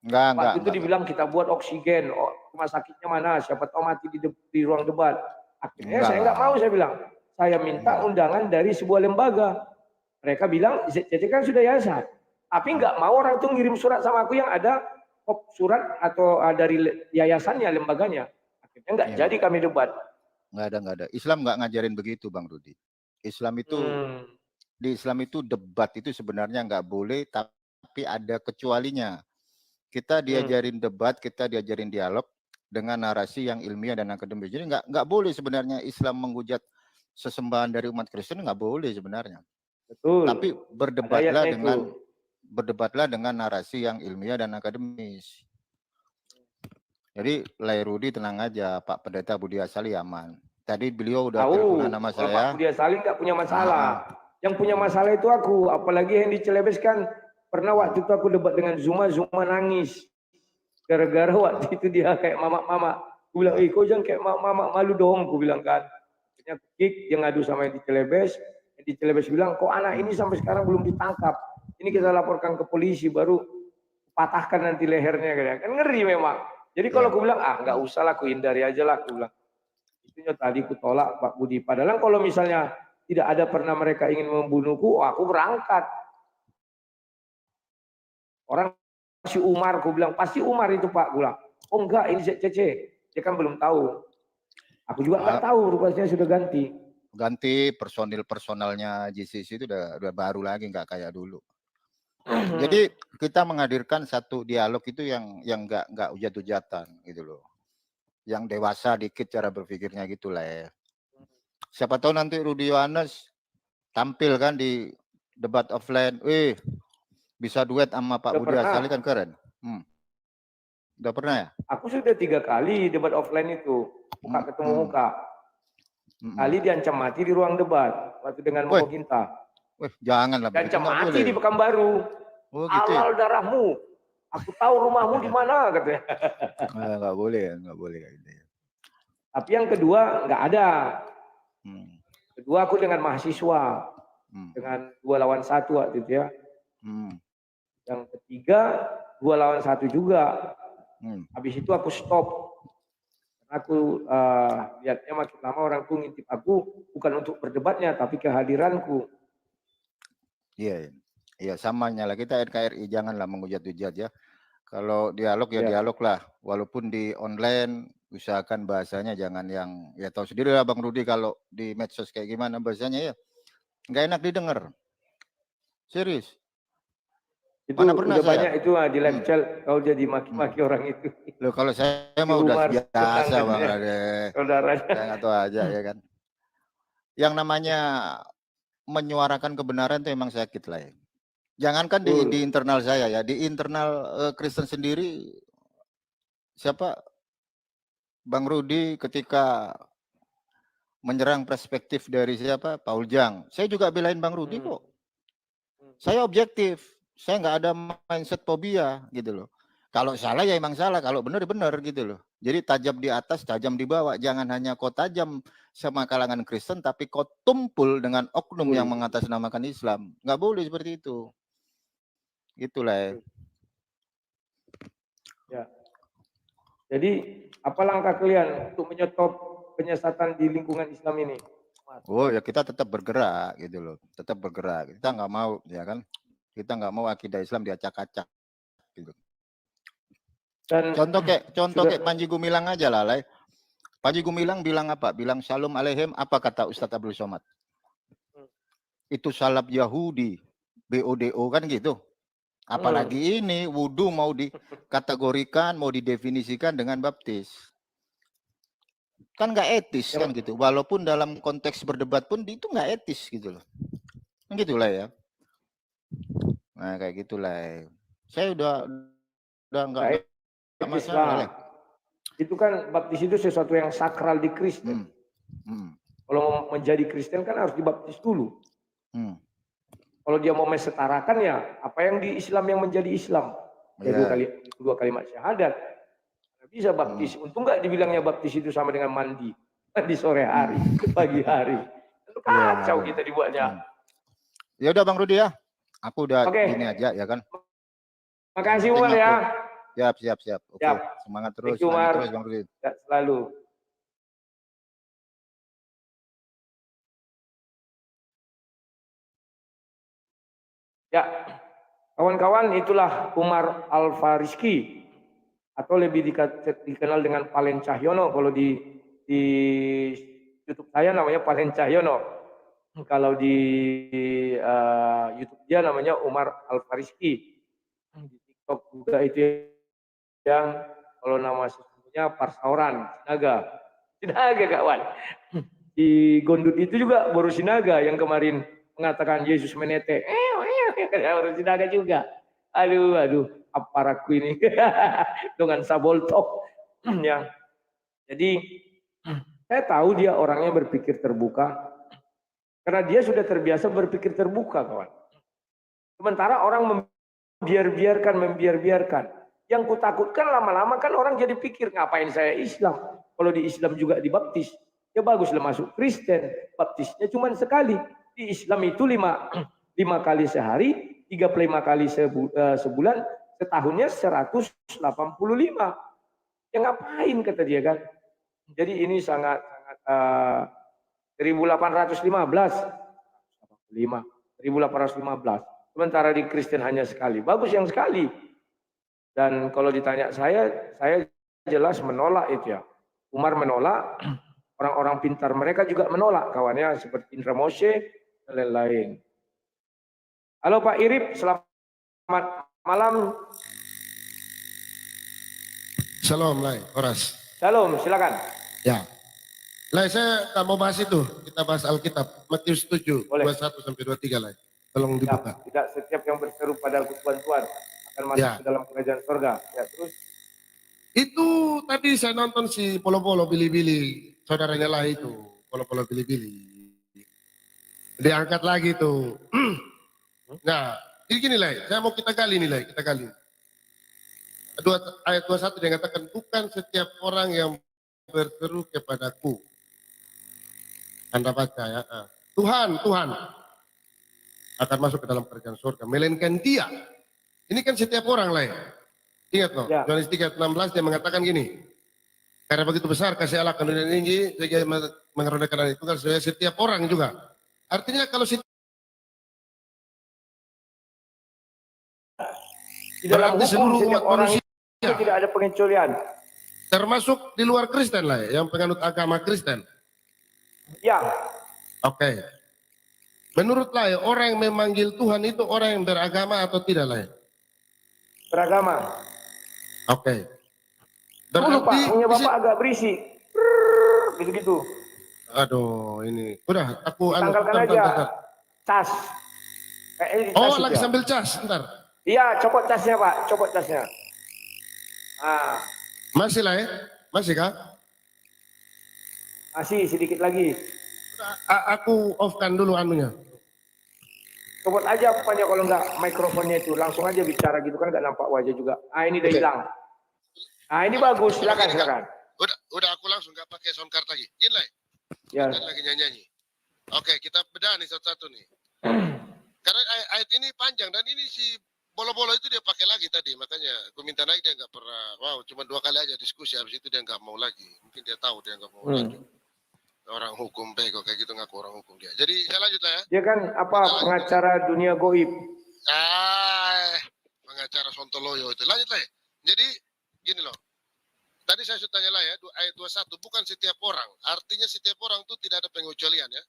Enggak, Waktu itu enggak. dibilang kita buat oksigen, rumah sakitnya mana, siapa tahu mati di ruang debat. Akhirnya Enggak saya nggak lah. mau, saya bilang. Saya minta Enggak. undangan dari sebuah lembaga. Mereka bilang, ZCC kan sudah yayasan. Tapi nggak mau orang itu ngirim surat sama aku yang ada surat atau dari yayasannya, lembaganya. Akhirnya nggak Iya. jadi kami debat. Enggak ada. Islam enggak ngajarin begitu, Bang Rudi. Islam itu di Islam itu debat itu sebenarnya enggak boleh, tapi ada kecualinya. Kita diajarin debat, kita diajarin dialog dengan narasi yang ilmiah dan akademis. Jadi enggak boleh sebenarnya Islam menghujat sesembahan dari umat Kristen, enggak boleh sebenarnya. Betul. Tapi berdebatlah dengan narasi yang ilmiah dan akademis. Jadi Lairudi tenang aja, Pak Pendeta Budi Asali aman. Tadi beliau udah teleponan sama saya. Pak Budi Asali nggak punya masalah. Yang punya masalah itu aku, apalagi yang dicelebeskan. Pernah waktu itu aku debat dengan Zuma nangis. Gara-gara waktu itu dia kayak mama-mama. Aku bilang, kau jangan kayak mama, malu dong, aku bilang kan. Akhirnya aku kick, dia ngadu sama yang dicelebes. Yang dicelebes bilang, kok anak ini sampai sekarang belum ditangkap. Ini kita laporkan ke polisi, baru patahkan nanti lehernya. Kan ngeri memang. Jadi kalau aku bilang, nggak usah lah, aku hindari aja lah, aku bilang. Itunya tadi aku tolak Pak Budi. Padahal kalau misalnya tidak ada pernah mereka ingin membunuhku, aku berangkat. Orang si Umar, aku bilang, pasti Umar itu Pak, bilang. Oh enggak, ini ZCC. Dia kan belum tahu. Aku juga nggak tahu, rupanya sudah ganti. Ganti personalnya JCC itu udah baru lagi, nggak kayak dulu. Jadi kita menghadirkan satu dialog itu yang nggak ujat-ujatan gitu loh. Yang dewasa dikit cara berpikirnya gitu lah ya. Siapa tahu nanti Rudi Yohanes tampil kan di debat offline, bisa duet sama Pak Budi Asali kan keren. Udah pernah ya? Aku sudah 3 kali debat offline itu, muka ketemu muka. Kali diancam mati di ruang debat waktu dengan Moko Ginta. Janganlah. Diancam mati di Pekanbaru. Oh, gitu. Halal darahmu. Aku tahu rumahmu di mana, katanya. Nggak boleh. Tapi yang kedua nggak ada. Kedua aku dengan mahasiswa, dengan 2 lawan 1 waktu itu ya. Yang ketiga 2 lawan 1 juga. Habis itu aku stop. Aku lihatnya makin lama orang tuh ngintip aku bukan untuk berdebatnya tapi kehadiranku. Iya samanya lah, kita NKRI janganlah menghujat-hujat ya. Kalau dialog ya dialog lah, walaupun di online usahakan bahasanya jangan yang ya tahu sendiri lah Bang Rudi kalau di medsos kayak gimana bahasanya ya nggak enak didengar. Serius. Itu mana pernah udah saya banyak itu di live chat kau jadi maki-maki orang itu. Loh kalau saya mau udah biasa Bang Rade. Saudaranya. Saya nggak tahu aja ya kan. Yang namanya menyuarakan kebenaran itu emang sakit lah ya. Jangankan di internal saya ya, di internal Kristen sendiri siapa Bang Rudi ketika menyerang perspektif dari siapa Paul Jang, saya juga belain Bang Rudi kok. Saya objektif, saya nggak ada mindset fobia gitu loh. Kalau salah ya emang salah, kalau benar benar gitu loh. Jadi tajam di atas, tajam di bawah. Jangan hanya kau tajam sama kalangan Kristen, tapi kau tumpul dengan oknum yang mengatasnamakan Islam. Nggak boleh seperti itu. Itulah ya. Jadi apa langkah kalian untuk menyetop penyesatan di lingkungan Islam ini? Oh ya kita tetap bergerak gitu loh, tetap bergerak. Kita nggak mau ya kan, kita nggak mau akidah Islam diacak-acak. Gitu. Dan contoh kayak Panji Gumilang aja lah, Lai. Panji Gumilang bilang apa? Bilang Shalom Aleichem. Apa kata Ustadz Abdul Somad? Itu salap Yahudi, BODO kan gitu. Apalagi ini wudhu mau dikategorikan, mau didefinisikan dengan baptis. Kan nggak etis kan gitu. Walaupun dalam konteks berdebat pun itu nggak etis gitu loh. Gitulah ya. Nah kayak gitulah. Saya udah nggak masalah. Itu kan baptis itu sesuatu yang sakral di Kristen. Kalau menjadi Kristen kan harus dibaptis dulu. Kalau dia mau mesetarakan ya apa yang di Islam yang menjadi Islam. Ya, dua kalimat syahadat. Bisa baptis. Untung nggak dibilangnya baptis itu sama dengan mandi di sore hari, pagi hari. Itu kacau kita dibuatnya. Ya udah Bang Rudi ya. Aku udah Oke. gini aja ya kan. Makasih Penting Umar ya. Siap. Oke, Siap. semangat terus, Thank you, lanjut Umar. terus Bang Rudi. Sehat selalu. Ya, kawan-kawan, itulah Umar Al-Fariski atau lebih dikenal dengan Palen Cahyono. Kalau di YouTube saya namanya Palen Cahyono. Kalau di YouTube dia namanya Umar Al-Fariski. Di TikTok juga itu yang kalau nama sesungguhnya Parsauran Sinaga kawan. Di Gondut itu juga Boru Sinaga yang kemarin mengatakan Yesus menete. Boru Sinaga juga. Aduh, aparaku ini dengan saboltok. Ya. Jadi saya tahu dia orangnya berpikir terbuka karena dia sudah terbiasa berpikir terbuka, kawan. Sementara orang membiarkan. Yang kutakutkan lama-lama kan orang jadi pikir ngapain saya Islam? Kalau di Islam juga dibaptis. Ya baguslah masuk Kristen, baptisnya cuma sekali. Di Islam itu 5 kali sehari, 35 kali sebulan, setahunnya 185. Ya ngapain kata dia kan? Jadi ini sangat 1815. Sementara di Kristen hanya sekali. Bagus yang sekali. Dan kalau ditanya saya jelas menolak itu ya. Umar menolak, orang-orang pintar mereka juga menolak kawannya seperti Indra Moshe dan lain-lain. Halo Pak Irip, selamat malam. Shalom, Lai, Horas. Shalom, silakan. Ya. Lai, saya tak mau bahas itu. Kita bahas Alkitab. Matius 7, Boleh. 21 sampai 23, Lai. Tolong dibuka. Ya, tidak setiap yang berseru pada Tuhan akan masuk Ya. ke dalam kerajaan surga. Ya, terus. Itu tadi saya nonton si Polo-Polo Bili-Bili, saudaranya Lai itu. Polo-Polo Bili-Bili. Diangkat lagi tuh. Nah, ini gini Lai, saya mau kita gali nih Lai, kita gali. Ayat 21 dia katakan, bukan setiap orang yang berseru kepadaku. Anda baca ya. Tuhan akan masuk ke dalam kerajaan surga. Melainkan dia. Ini kan setiap orang lah ya. Ingat loh, Ya. Yohanes 3:16 dia mengatakan gini. Karena begitu besar kasih Allah ke dunia ini, sehingga mengaruniakan itu kan setiap orang juga. Artinya kalau Di dalam berarti hukum seluruh setiap umat orang manusia, itu tidak ada pengecualian. termasuk di luar Kristen lah ya, yang penganut agama Kristen. Ya, Oke. Menurut Lai, orang yang memanggil Tuhan itu orang yang beragama atau tidak Lai? beragama. Oke. Dulu Pak, punya Berarti Bapak agak berisik. Gitu-gitu. aduh ini udah aku Tanggalkan aja. Cas. Kayaknya dicas oh itu lagi ya. sambil cas ntar Iya, copot casnya Pak, copot casnya. Ah, masih lah ya masih kah masih sedikit lagi. aku offkan dulu anunya Copot aja pokoknya kalau enggak mikrofonnya itu langsung aja bicara gitu kan enggak nampak wajah juga. Ah ini udah hilang. Ah ini bagus, silakan. udah aku langsung nggak pakai sound card lagi gini lah Ya. lagi nyanyi oke kita bedah nih satu-satu nih karena ayat ini panjang dan ini si bolo-bolo itu dia pakai lagi tadi makanya aku minta naik dia nggak pernah cuma 2 kali aja diskusi habis itu dia nggak mau lagi mungkin dia tahu dia nggak mau lanjut orang hukum bego kayak gitu ngaku orang hukum dia jadi saya lanjut lah ya Dia kan pengacara dunia goib. pengacara Sontoloyo itu lanjut lah ya jadi gini loh tadi saya sudah tanya lah ya ayat 21 bukan setiap orang artinya setiap orang itu tidak ada pengecualian ya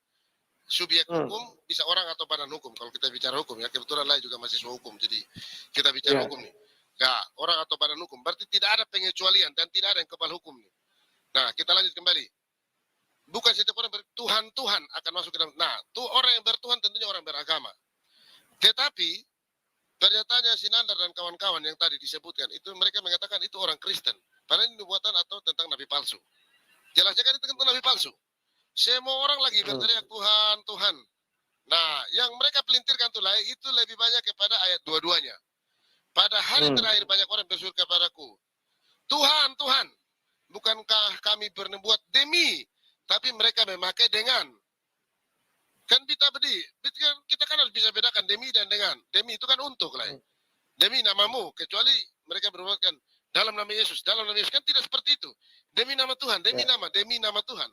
subjek hukum bisa orang atau badan hukum kalau kita bicara hukum ya kebetulan lah juga mahasiswa hukum jadi kita bicara hukum nih ya orang atau badan hukum berarti tidak ada pengecualian dan tidak ada yang kebal hukum nih nah kita lanjut kembali bukan setiap orang Tuhan akan masuk ke dalam nah tuh orang yang bertuhan tentunya orang beragama tetapi pernyataannya Sinandar dan kawan-kawan yang tadi disebutkan itu mereka mengatakan itu orang Kristen padahal ini nubuatan atau tentang nabi palsu jelasnya kan itu tentang nabi palsu semua orang lagi berteriak Tuhan nah yang mereka pelintirkan tuh lah itu lebih banyak kepada ayat dua-duanya pada hari terakhir banyak orang berseru kepadaku Tuhan bukankah kami bernubuat demi tapi mereka memakai dengan Kan kita kan harus bisa bedakan demi dan dengan. Demi itu kan untuk lah. Demi namamu, kecuali mereka berbuat kan dalam nama Yesus, kan tidak seperti itu. Demi nama Tuhan, demi nama Tuhan.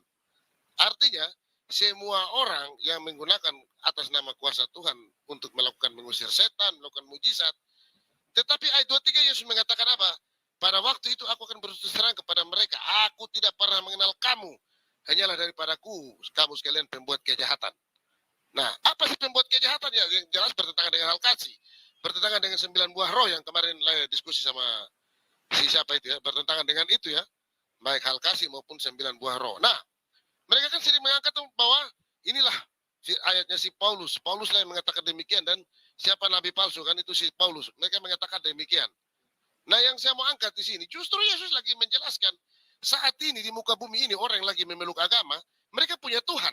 Artinya semua orang yang menggunakan atas nama kuasa Tuhan untuk melakukan mengusir setan, melakukan mujizat. Tetapi ayat 23 Yesus mengatakan apa? Pada waktu itu aku akan berterus terang kepada mereka, aku tidak pernah mengenal kamu. Hanyalah daripadaku, kamu sekalian pembuat kejahatan. Nah, apa sih pembuat kejahatan ya? Yang jelas bertentangan dengan hal kasih. Bertentangan dengan 9 buah roh yang kemarin diskusi sama si siapa itu ya. Bertentangan dengan itu ya. Baik hal kasih maupun 9 buah roh. Nah, mereka kan sering mengangkat bahwa inilah ayatnya si Paulus. Paulus lah yang mengatakan demikian. Dan siapa nabi palsu kan itu si Paulus. Mereka mengatakan demikian. Nah, yang saya mau angkat di sini, justru Yesus lagi menjelaskan. Saat ini di muka bumi ini orang yang lagi memeluk agama, mereka punya Tuhan.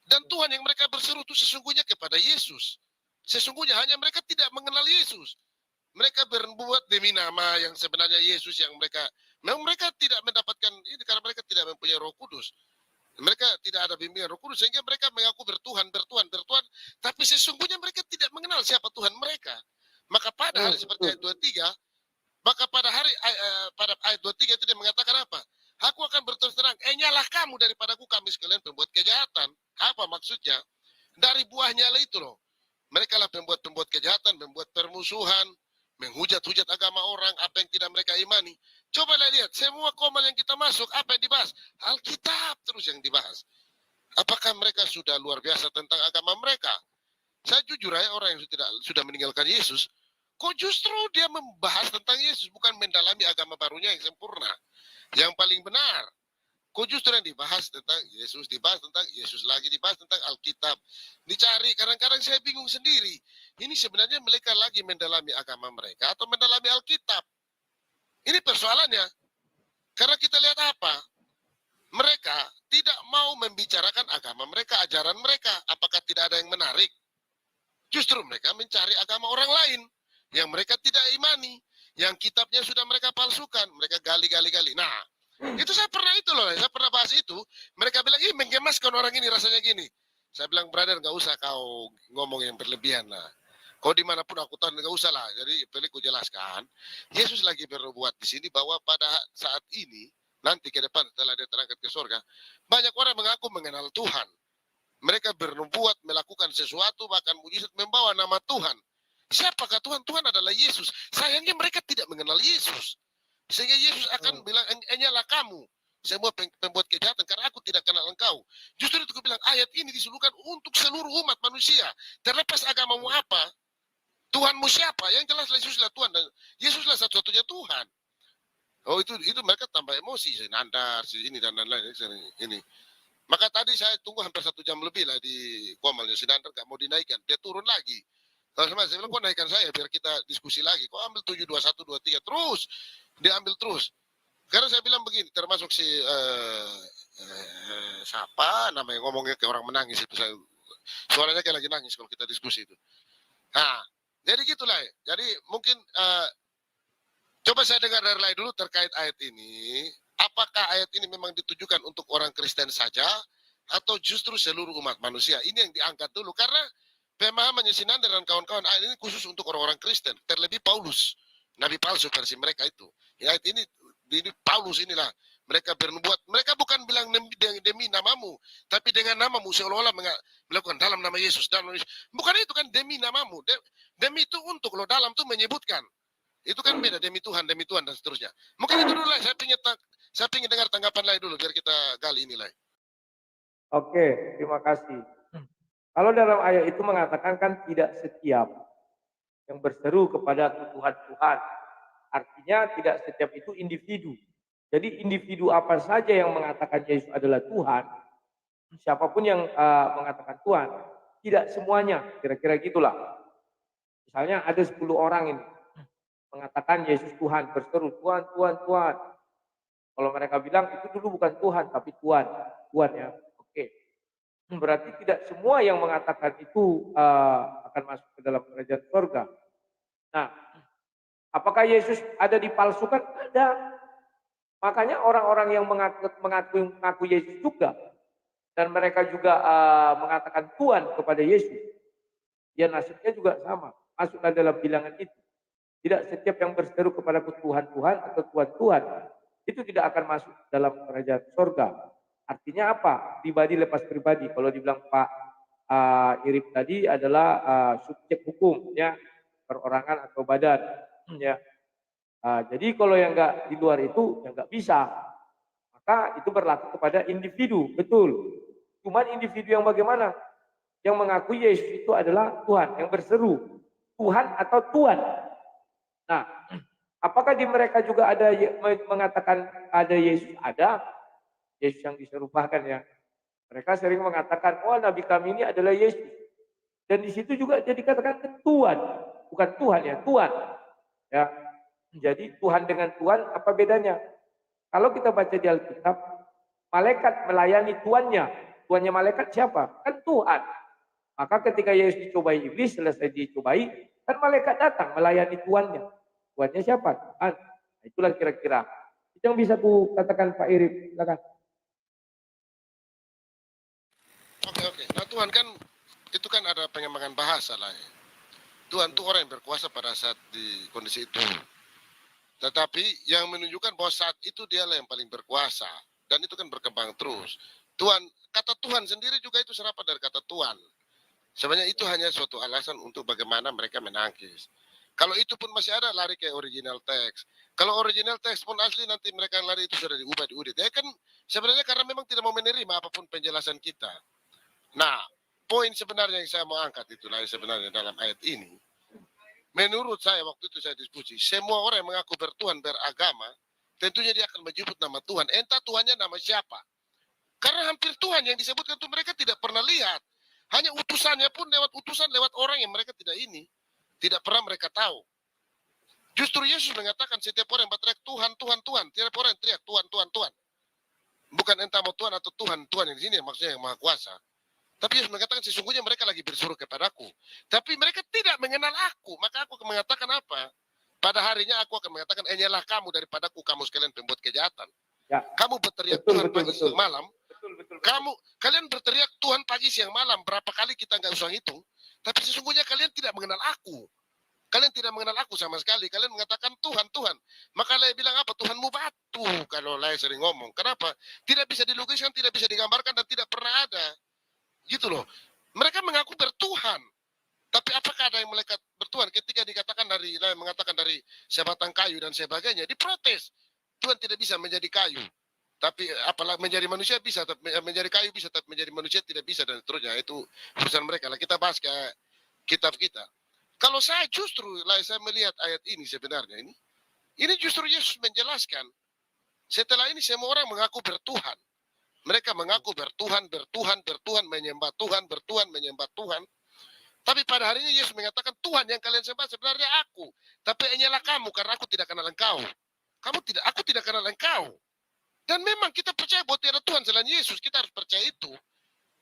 Dan Tuhan yang mereka berseru itu sesungguhnya kepada Yesus. Sesungguhnya hanya mereka tidak mengenal Yesus. Mereka berbuat demi nama yang sebenarnya Yesus yang memang mereka tidak mendapatkan ini karena mereka tidak mempunyai Roh Kudus. Mereka tidak ada bimbingan Roh Kudus sehingga mereka mengaku bertuhan, tapi sesungguhnya mereka tidak mengenal siapa Tuhan mereka. Maka pada hari seperti ayat 23, pada ayat 23 itu dia mengatakan apa? Aku akan berterus terang, nyalah kamu daripadaku kami sekalian pembuat kejahatan. Apa maksudnya? Dari buahnya lah itu loh. Mereka lah pembuat kejahatan, membuat permusuhan, menghujat-hujat agama orang, apa yang tidak mereka imani. Coba lihat, semua komal yang kita masuk, apa yang dibahas? Alkitab terus yang dibahas. Apakah mereka sudah luar biasa tentang agama mereka? Saya jujur aja, orang yang sudah meninggalkan Yesus, kok justru dia membahas tentang Yesus, bukan mendalami agama barunya yang sempurna, yang paling benar. Kok justru yang dibahas tentang Yesus, dibahas tentang Alkitab. Dicari, kadang-kadang saya bingung sendiri. Ini sebenarnya mereka lagi mendalami agama mereka atau mendalami Alkitab? Ini persoalannya. Karena kita lihat apa? Mereka tidak mau membicarakan agama mereka, ajaran mereka. Apakah tidak ada yang menarik? Justru mereka mencari agama orang lain yang mereka tidak imani, yang kitabnya sudah mereka palsukan, mereka gali. Nah, itu saya pernah bahas itu. Mereka bilang, menggemaskan orang ini rasanya gini. Saya bilang, brother, nggak usah kau ngomong yang berlebihan lah. Kau dimanapun aku tahu nggak usah lah. Jadi pilih ku jelaskan. Yesus lagi berbuat di sini bahwa pada saat ini, nanti ke depan setelah dia terangkat ke surga, banyak orang mengaku mengenal Tuhan. Mereka bernubuat, melakukan sesuatu, bahkan mujizat membawa nama Tuhan. Siapakah Tuhan? Tuhan adalah Yesus. Sayangnya mereka tidak mengenal Yesus. Sehingga Yesus akan bilang, nyalah kamu semua pembuat kejahatan karena aku tidak kenal engkau. Justru itu aku bilang ayat ini disuruhkan untuk seluruh umat manusia. Terlepas agamamu apa, Tuhanmu siapa? Yang jelas Yesuslah Tuhan dan Yesuslah satu-satunya Tuhan. Oh itu mereka tambah emosi, nandar, ini dan lain-lain ini. Maka tadi saya tunggu hampir 1 jam lebih lah di Komalnya. Si Nandar gak mau dinaikkan, dia turun lagi. Kalau saya bilang, kok naikkan saya biar kita diskusi lagi. Kok ambil 7, 21, 23 terus. Dia ambil terus. Karena saya bilang begini, termasuk si siapa namanya ngomongnya kayak orang menangis itu. Suaranya kayak lagi nangis kalau kita diskusi itu. Nah, jadi gitulah. Jadi mungkin coba saya dengar dari lain dulu terkait ayat ini. Apakah ayat ini memang ditujukan untuk orang Kristen saja atau justru seluruh umat manusia? Ini yang diangkat dulu karena pemahamannya Sinanda dan kawan-kawan ayat ini khusus untuk orang-orang Kristen, terlebih Paulus, nabi palsu versi mereka itu. Ya, ayat ini Paulus inilah mereka bernubuat. Mereka bukan bilang demi namamu, tapi dengan namamu seolah-olah melakukan dalam nama Yesus. Bukan itu kan demi namamu. Demi itu untuk lo dalam tuh menyebutkan. Itu kan beda demi Tuhan dan seterusnya. Mungkin itu dulu lah. Saya ingin dengar tanggapan lain dulu biar kita gali ini lah. Oke, terima kasih. Kalau dalam ayat itu mengatakan kan tidak setiap yang berseru kepada Tuhan. Artinya tidak setiap itu individu. Jadi individu apa saja yang mengatakan Yesus adalah Tuhan, siapapun yang mengatakan Tuhan, tidak semuanya, kira-kira gitulah. Misalnya ada 10 orang ini mengatakan Yesus Tuhan, berseru Tuhan, Tuhan, Tuhan. Kalau mereka bilang itu dulu bukan Tuhan, tapi Tuhan ya. Oke. Berarti tidak semua yang mengatakan itu akan masuk ke dalam kerajaan surga. Nah, apakah Yesus ada dipalsukan? Ada. Makanya orang-orang yang mengaku Yesus juga dan mereka juga mengatakan Tuhan kepada Yesus, ya nasibnya juga sama, masuklah dalam bilangan itu. Tidak setiap yang berseru kepada Tuhan Tuhan atau Tuhan Tuhan itu tidak akan masuk dalam kerajaan surga. Artinya apa? Pribadi lepas pribadi. Kalau dibilang Pak Irip tadi adalah subjek hukum, ya, perorangan atau badan, ya. Jadi kalau yang enggak di luar itu, ya enggak bisa. Maka itu berlaku kepada individu, betul. Cuman individu yang bagaimana? Yang mengakui Yesus itu adalah Tuhan, yang berseru Tuhan atau Tuhan. Nah, apakah di mereka juga ada mengatakan ada Yesus? Ada. Yesus yang diserupakan, ya. Mereka sering mengatakan, oh Nabi kami ini adalah Yesus. Dan di situ juga jadi katakan Tuhan. Bukan Tuhan, ya, Tuhan. Ya. Jadi Tuhan dengan Tuhan apa bedanya? Kalau kita baca di Alkitab, malaikat melayani tuannya. Tuannya malaikat siapa? Kan Tuhan. Maka ketika Yesus dicobai iblis, selesai dicobai, kan malaikat datang melayani tuannya. Tuannya siapa? Tuhan. Nah, itulah kira-kira. Itu yang bisa ku katakan Pak Irip. Silakan. Oke. Nah Tuhan kan, itu kan ada pengembangan bahasa lah ya. Tuhan itu orang yang berkuasa pada saat di kondisi itu. Tetapi yang menunjukkan bahwa saat itu dialah yang paling berkuasa. Dan itu kan berkembang terus. Tuhan, kata Tuhan sendiri juga itu serapan dari kata Tuhan. Sebenarnya itu hanya suatu alasan untuk bagaimana mereka menangkis. Kalau itu pun masih ada, lari ke original text. Kalau original text pun asli, nanti mereka lari itu sudah diubah, diudit. Ya kan sebenarnya karena memang tidak mau menerima apapun penjelasan kita. Nah, poin sebenarnya yang saya mau angkat itulah sebenarnya dalam ayat ini. Menurut saya waktu itu saya diskusi, semua orang yang mengaku bertuhan, beragama, tentunya dia akan menyebut nama Tuhan. Entah Tuhannya nama siapa. Karena hampir Tuhan yang disebutkan itu mereka tidak pernah lihat. Hanya utusannya pun lewat utusan, lewat orang yang mereka tidak ini. Tidak pernah mereka tahu. Justru Yesus mengatakan setiap orang yang berteriak Tuhan, Tuhan, Tuhan. Tiap orang yang teriak Tuhan, Tuhan, Tuhan. Bukan entah mau Tuhan atau Tuhan, Tuhan yang di sini maksudnya yang Maha Kuasa. Tapi Yesus mengatakan sesungguhnya mereka lagi bersuruh kepadaku. Tapi mereka tidak mengenal aku. Maka aku akan mengatakan apa? Pada harinya aku akan mengatakan, enyalah kamu daripadaku, kamu sekalian pembuat kejahatan. Ya. Kamu berteriak Tuhan pagi siang malam. Kalian berteriak Tuhan pagi siang malam. Berapa kali kita nggak usah hitung. Tapi sesungguhnya kalian tidak mengenal aku. Kalian tidak mengenal aku sama sekali. Kalian mengatakan Tuhan, Tuhan. Maka Lai bilang apa? Tuhanmu batu. Kalau Lai sering ngomong. Kenapa? Tidak bisa dilukiskan, tidak bisa digambarkan, dan tidak pernah ada. Gitu loh. Mereka mengaku bertuhan. Tapi apakah ada yang melekat bertuhan? Ketika dikatakan mengatakan dari sebatang kayu dan sebagainya, diprotes. Tuhan tidak bisa menjadi kayu. Tapi apalagi menjadi manusia bisa, menjadi kayu bisa, tapi menjadi manusia tidak bisa, dan seterusnya. Itu urusan mereka lah. Kita bahas ke kitab kita. Kalau saya justru, saya melihat ayat ini sebenarnya ini justru Yesus menjelaskan. Setelah ini semua orang mengaku bertuhan. Mereka mengaku bertuhan, menyembah Tuhan, menyembah Tuhan. Tapi pada hari ini Yesus mengatakan Tuhan yang kalian sembah sebenarnya aku. Tapi hanyalah kamu, karena aku tidak kenal engkau. Aku tidak kenal engkau. Dan memang kita percaya bahwa tiada Tuhan selain Yesus. Kita harus percaya itu.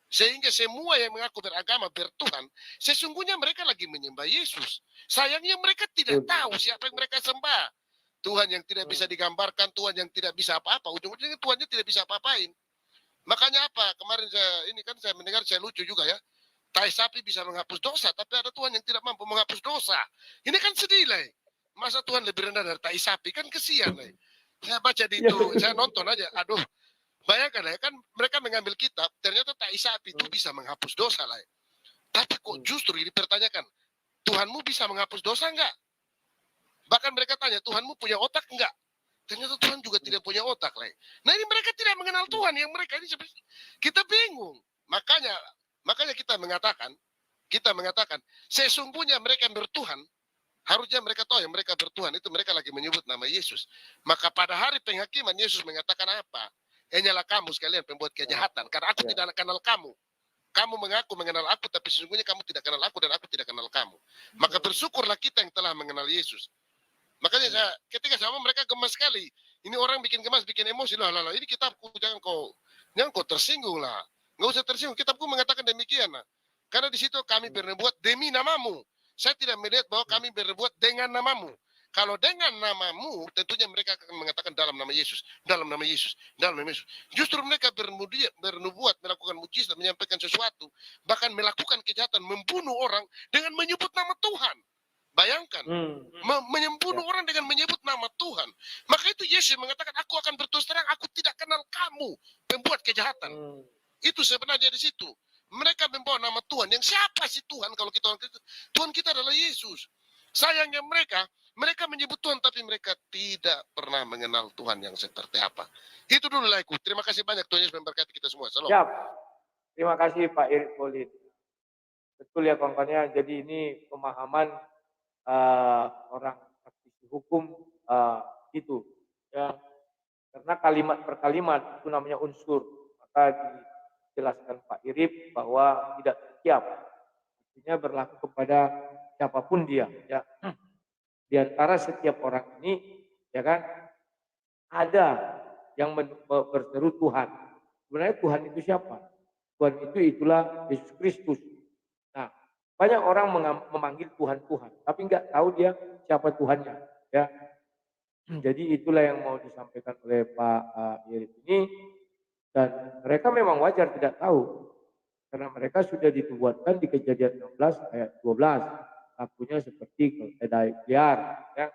Sehingga semua yang mengaku beragama, bertuhan, sesungguhnya mereka lagi menyembah Yesus. Sayangnya mereka tidak tahu siapa yang mereka sembah. Tuhan yang tidak bisa digambarkan, Tuhan yang tidak bisa apa-apa. Ujung-ujungnya Tuhannya tidak bisa apa-apain. Makanya apa? Kemarin saya mendengar, saya lucu juga ya. Tai sapi bisa menghapus dosa, tapi ada Tuhan yang tidak mampu menghapus dosa. Ini kan sedih lah. Masa Tuhan lebih rendah dari tai sapi? Kan kesian lah. Saya baca di itu, saya nonton aja. Aduh, bayangkan ya, kan mereka mengambil kitab, ternyata tai sapi itu bisa menghapus dosa lah. Tapi kok justru dipertanyakan, Tuhanmu bisa menghapus dosa enggak? Bahkan mereka tanya, Tuhanmu punya otak enggak? Ternyata Tuhan juga tidak punya otak lah. Nah ini mereka tidak mengenal Tuhan, yang mereka ini kita bingung. Makanya kita mengatakan sesungguhnya mereka yang bertuhan, harusnya mereka tahu yang mereka bertuhan itu mereka lagi menyebut nama Yesus. Maka pada hari penghakiman Yesus mengatakan apa? Hanyalah kamu sekalian pembuat kejahatan, karena aku tidak kenal kamu. Kamu mengaku mengenal aku, tapi sesungguhnya kamu tidak kenal aku dan aku tidak kenal kamu. Maka bersyukurlah kita yang telah mengenal Yesus. Makanya ketika sama mereka gemas sekali. Ini orang bikin gemas, bikin emosi lah. Ini kitabku, jangan kau tersinggung lah. Nggak usah tersinggung. Kitabku mengatakan demikian lah. Karena di situ kami berbuat demi namamu. Saya tidak melihat bahwa kami berbuat dengan namamu. Kalau dengan namamu, tentunya mereka akan mengatakan dalam nama Yesus, dalam nama Yesus, dalam nama Yesus. Justru mereka bernubuat, melakukan mujizat, menyampaikan sesuatu, bahkan melakukan kejahatan, membunuh orang dengan menyebut nama Tuhan. Bayangkan, membunuh orang dengan menyebut nama Tuhan. Maka itu Yesus mengatakan, aku akan berterus terang, aku tidak kenal kamu, pembuat kejahatan. Itu sebenarnya di situ. Mereka membawa nama Tuhan. Yang siapa sih Tuhan kalau kita orang Kristen? Tuhan kita adalah Yesus. Sayangnya mereka menyebut Tuhan, tapi mereka tidak pernah mengenal Tuhan yang seperti apa. Itu dulu laiku. Terima kasih banyak. Tuhan Yesus memberkati kita semua. Salam. Siap. Terima kasih Pak Irik Polin. Betul ya kawan-kawannya. Jadi ini pemahaman orang praktisi hukum itu. Ya. Karena kalimat per kalimat itu namanya unsur. Maka dijelaskan Pak Irip bahwa tidak siap. Artinya berlaku kepada siapapun dia. Ya. Di antara setiap orang ini, ya kan, ada yang berseru Tuhan. Sebenarnya Tuhan itu siapa? Tuhan itulah Yesus Kristus. Nah, banyak orang memanggil Tuhan, tapi nggak tahu dia siapa Tuhannya. Ya, jadi itulah yang mau disampaikan oleh Pak Irip ini, dan mereka memang wajar tidak tahu, karena mereka sudah dinubuatkan di Kejadian 16 ayat 12. Lakunya seperti keledai liar, ya.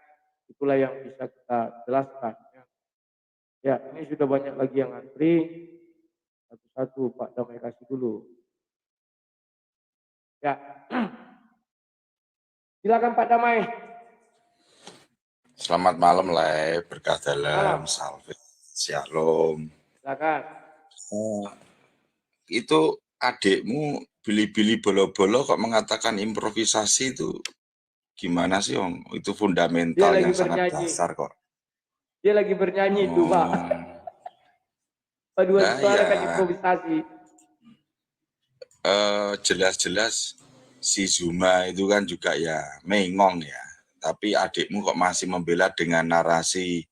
Itulah yang bisa kita jelaskan. Ya. Ya, ini sudah banyak lagi yang antri. Satu-satu Pak Damai kasih dulu. Ya, silakan Pak Damai. Selamat malam, Lay. Berkah dalam, salve, shalom. Silakan. Itu adikmu Bili-Bili Bolo-Bolo kok mengatakan improvisasi itu gimana sih, Om? Itu fundamental yang sangat dasar kok. Dia lagi bernyanyi itu, Pak. Paduan suara kan improvisasi. Jelas-jelas si Zuma itu kan juga ya mengong ya. Tapi adikmu kok masih membela dengan narasi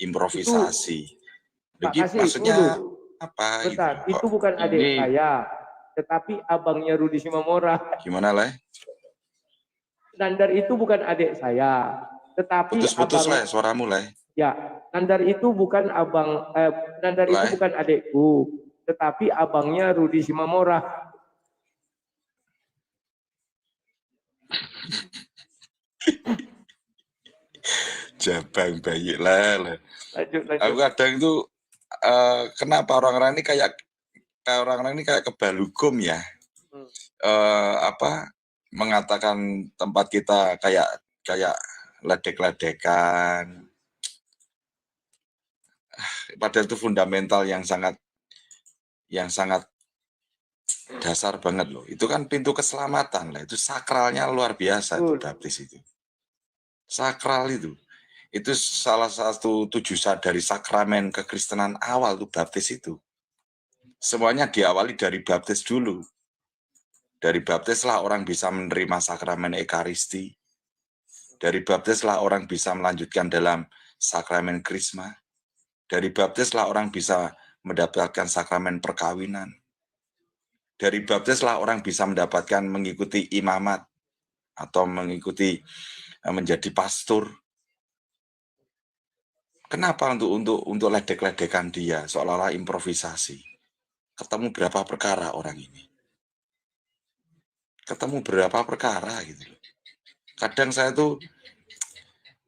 improvisasi. Maksudnya apa? Bentar, itu bukan adik saya. Tetapi abangnya Rudi Simamora. Gimana, Lay? Nandar itu bukan adik saya, tetapi putus-putus lah suaramu, Lay. Ya, Nandar itu bukan Nandar itu bukan adikku, tetapi abangnya Rudi Simamora. Jabang bayi lah. Lanjut. Aku kadang itu kenapa orang-orang ini kayak kebal hukum ya, mengatakan tempat kita kayak ledek-ledekan, padahal itu fundamental yang sangat dasar banget loh. Itu kan pintu keselamatan lah, itu sakralnya luar biasa. Itu baptis itu sakral, itu salah satu tujuan dari sakramen kekristenan awal itu baptis itu. Semuanya diawali dari baptis dulu. Dari baptislah orang bisa menerima sakramen Ekaristi. Dari baptislah orang bisa melanjutkan dalam sakramen Krisma. Dari baptislah orang bisa mendapatkan sakramen perkawinan. Dari baptislah orang bisa mendapatkan mengikuti imamat atau mengikuti menjadi pastor. Kenapa untuk ledek-ledekan dia seolah-olah improvisasi? Ketemu berapa perkara orang ini? Ketemu berapa perkara gitu. Kadang saya tuh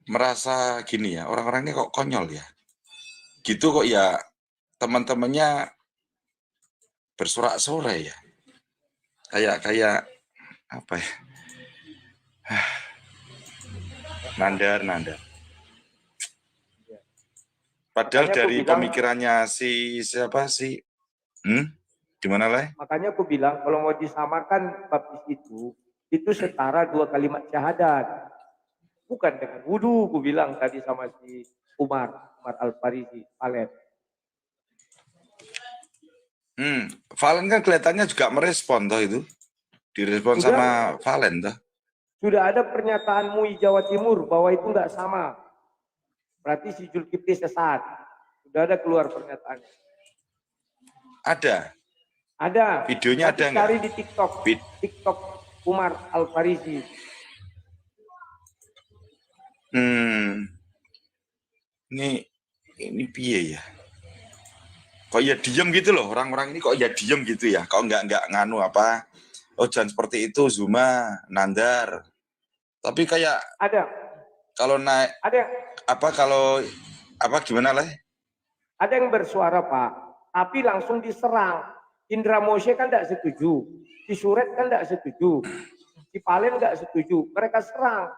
merasa gini ya, orang-orang ini kok konyol ya. Gitu kok ya, teman-temannya bersorak-sorai ya. Kayak apa ya? Nandar. Padahal dari pemikirannya siapa sih? Gimana lah? Makanya aku bilang kalau mau disamakan baptis itu setara 2 kalimat syahadat. Bukan dengan wudu, aku bilang tadi sama si Umar Al-Farisi, Valen. Valen kan kelihatannya juga merespon toh itu. Direspon sama Valen toh. Sudah ada pernyataan MUI Jawa Timur bahwa itu enggak sama. Berarti si Zulkifli sesat. Sudah ada keluar pernyataannya. Ada. Videonya ada nggak? Cari di TikTok Umar Al-Farisi. Ini piye ya? Kok ya diem gitu loh, orang-orang ini kok ya diem gitu ya? Kok nggak nganu apa? Oh jangan seperti itu, Zuma, Nandar. Tapi kayak Ada. kalau naik Ada. kalau gimana lah? Ada yang bersuara Pak, tapi langsung diserang. Indra Moshe kan tidak setuju, si Suret kan tidak setuju, si Palen nggak setuju. Mereka serang.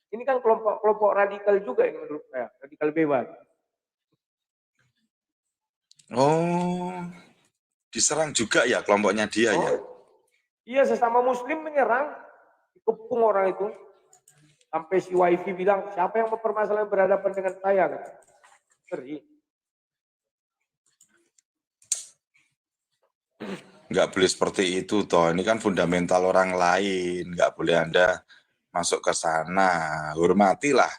Ini kan kelompok radikal juga ini menurut saya, radikal bebas. Oh, diserang juga ya kelompoknya dia ya? Iya, sesama Muslim menyerang, dikepung orang itu. Sampai si Wifi bilang, siapa yang mempermasalahkan berhadapan dengan saya? Ngeri. Nggak boleh seperti itu toh, ini kan fundamental orang lain, nggak boleh Anda masuk ke sana. Hormatilah,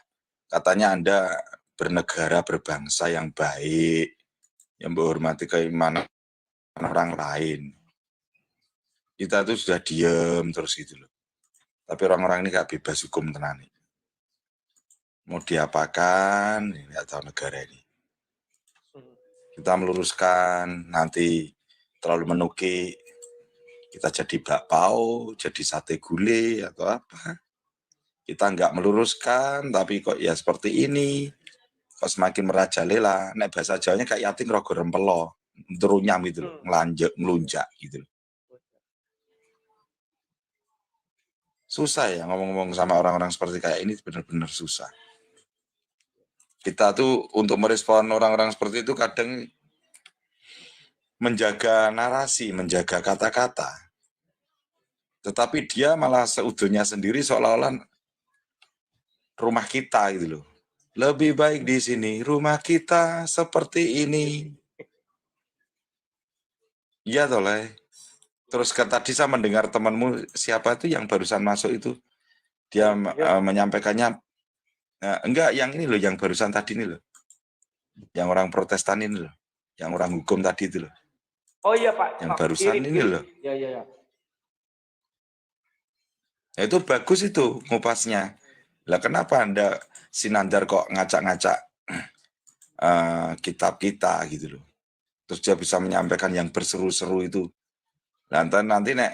katanya Anda bernegara berbangsa yang baik, yang menghormati keimanan orang lain. Kita tuh sudah diem terus gitu loh. Tapi orang-orang ini gak bebas hukum tenan. Mau diapakan ini atau negara ini? Kita meluruskan, nanti terlalu menuki, kita jadi bakpao, jadi sate gulai atau apa. Kita nggak meluruskan, tapi kok ya seperti ini. Kok semakin merajalela, nek bahasa Jawanya kayak yatim rogo rempelo, terunyam gitu loh, ngelunjak gitu loh. Susah ya ngomong-ngomong sama orang-orang seperti kayak ini, benar-benar susah. Kita tuh untuk merespon orang-orang seperti itu kadang menjaga narasi, menjaga kata-kata. Tetapi dia malah seutuhnya sendiri seolah-olah rumah kita gitu loh. Lebih baik di sini, rumah kita seperti ini. Iya toh, Le. Terus tadi saya mendengar temanmu siapa itu yang barusan masuk itu, dia menyampaikannya, enggak yang ini loh, yang barusan tadi ini loh, yang orang Protestan ini loh, yang orang hukum tadi itu loh. Oh iya Pak. Yang barusan ini loh. Iya. Nah, itu bagus itu ngupasnya. Lah kenapa Anda Sinandar kok ngacak-ngacak kitab kita gitu loh. Terus dia bisa menyampaikan yang berseru-seru itu. Nanti nek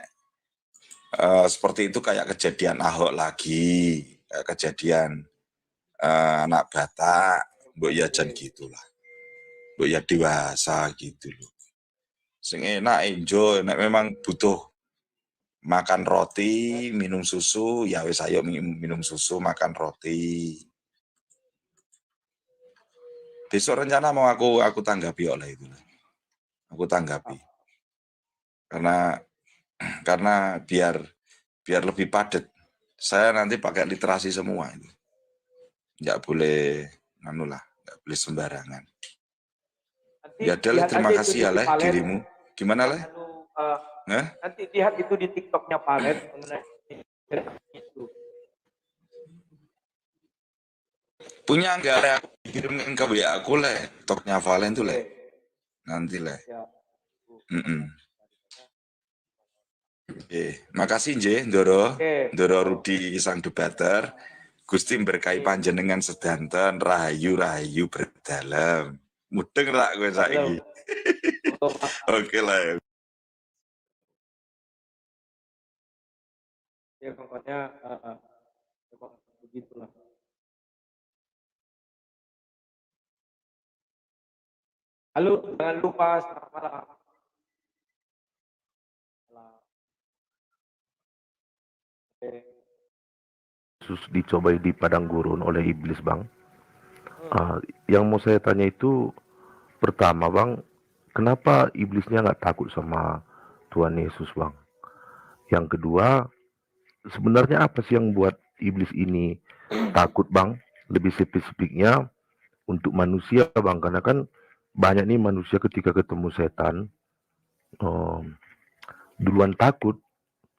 seperti itu kayak kejadian Ahok lagi, kejadian anak Batak, mbok ya jan gitulah. Mbok ya dewasa gitu loh. Sing enak enjoy, nek memang butuh makan roti, minum susu, ya wis ayo minum susu, makan roti. Besok rencana mau aku tanggapi oleh itu. Aku tanggapi. Karena biar lebih padat. Saya nanti pakai literasi semua itu. Nggak boleh nggak boleh sembarangan. Ya adalah terima kasih ya Leh dirimu. Gimana Leh? Nanti lihat itu di TikToknya Palen mengenai itu. Punya enggak Leh? Kirimkan ke WA aku Leh. TikToknya Valen tuh Leh. Nanti Leh. Makasih nggih Ndoro Rudi sang debater. Gusti berkahi panjenengan sedanten rahayu berdalam. Mudeng rak kowe saiki. Oke lah. Ya pokoknya begitulah. Halo, jangan lupa selamat malam. Yesus dicobai di padang gurun oleh iblis, Bang. Yang mau saya tanya itu, pertama, Bang, kenapa iblisnya nggak takut sama Tuhan Yesus, Bang? Yang kedua, sebenarnya apa sih yang buat iblis ini takut, Bang? Lebih spesifiknya untuk manusia, Bang, karena kan banyak nih manusia ketika ketemu setan duluan takut,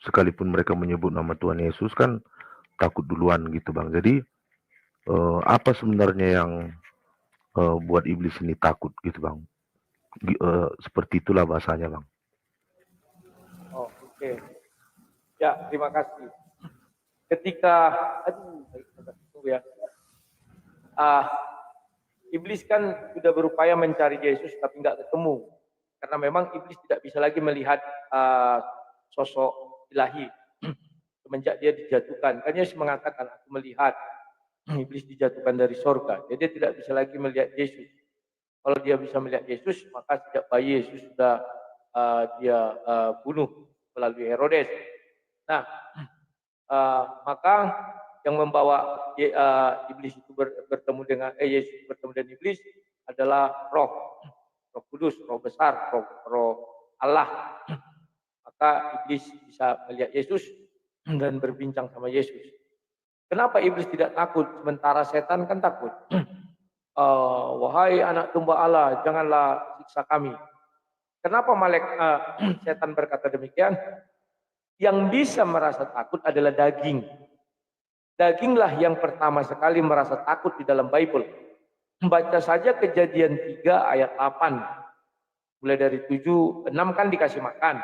sekalipun mereka menyebut nama Tuhan Yesus kan takut duluan gitu, Bang. Jadi apa sebenarnya yang buat iblis ini takut gitu, Bang? Seperti itulah bahasanya, Bang. Oh, oke. Ya, terima kasih. Ketika tunggu ya. Iblis kan sudah berupaya mencari Yesus tapi nggak ketemu. Karena memang iblis tidak bisa lagi melihat sosok ilahi semenjak dia dijatuhkan. Kan Yesus mengatakan, aku melihat iblis dijatuhkan dari sorga. Jadi dia tidak bisa lagi melihat Yesus. Kalau dia bisa melihat Yesus, maka sejak bayi Yesus sudah dia bunuh melalui Herodes. Nah, maka yang membawa iblis itu bertemu dengan Yesus bertemu dengan iblis adalah Roh Kudus, Roh besar, Roh Allah. Maka iblis bisa melihat Yesus dan berbincang sama Yesus. Kenapa iblis tidak takut sementara setan kan takut? Wahai anak domba Allah, janganlah siksa kami. Kenapa setan berkata demikian? Yang bisa merasa takut adalah daging. Daginglah yang pertama sekali merasa takut di dalam Bible. Baca saja Kejadian 3 ayat 8. Mulai dari 7, 6 kan dikasih makan.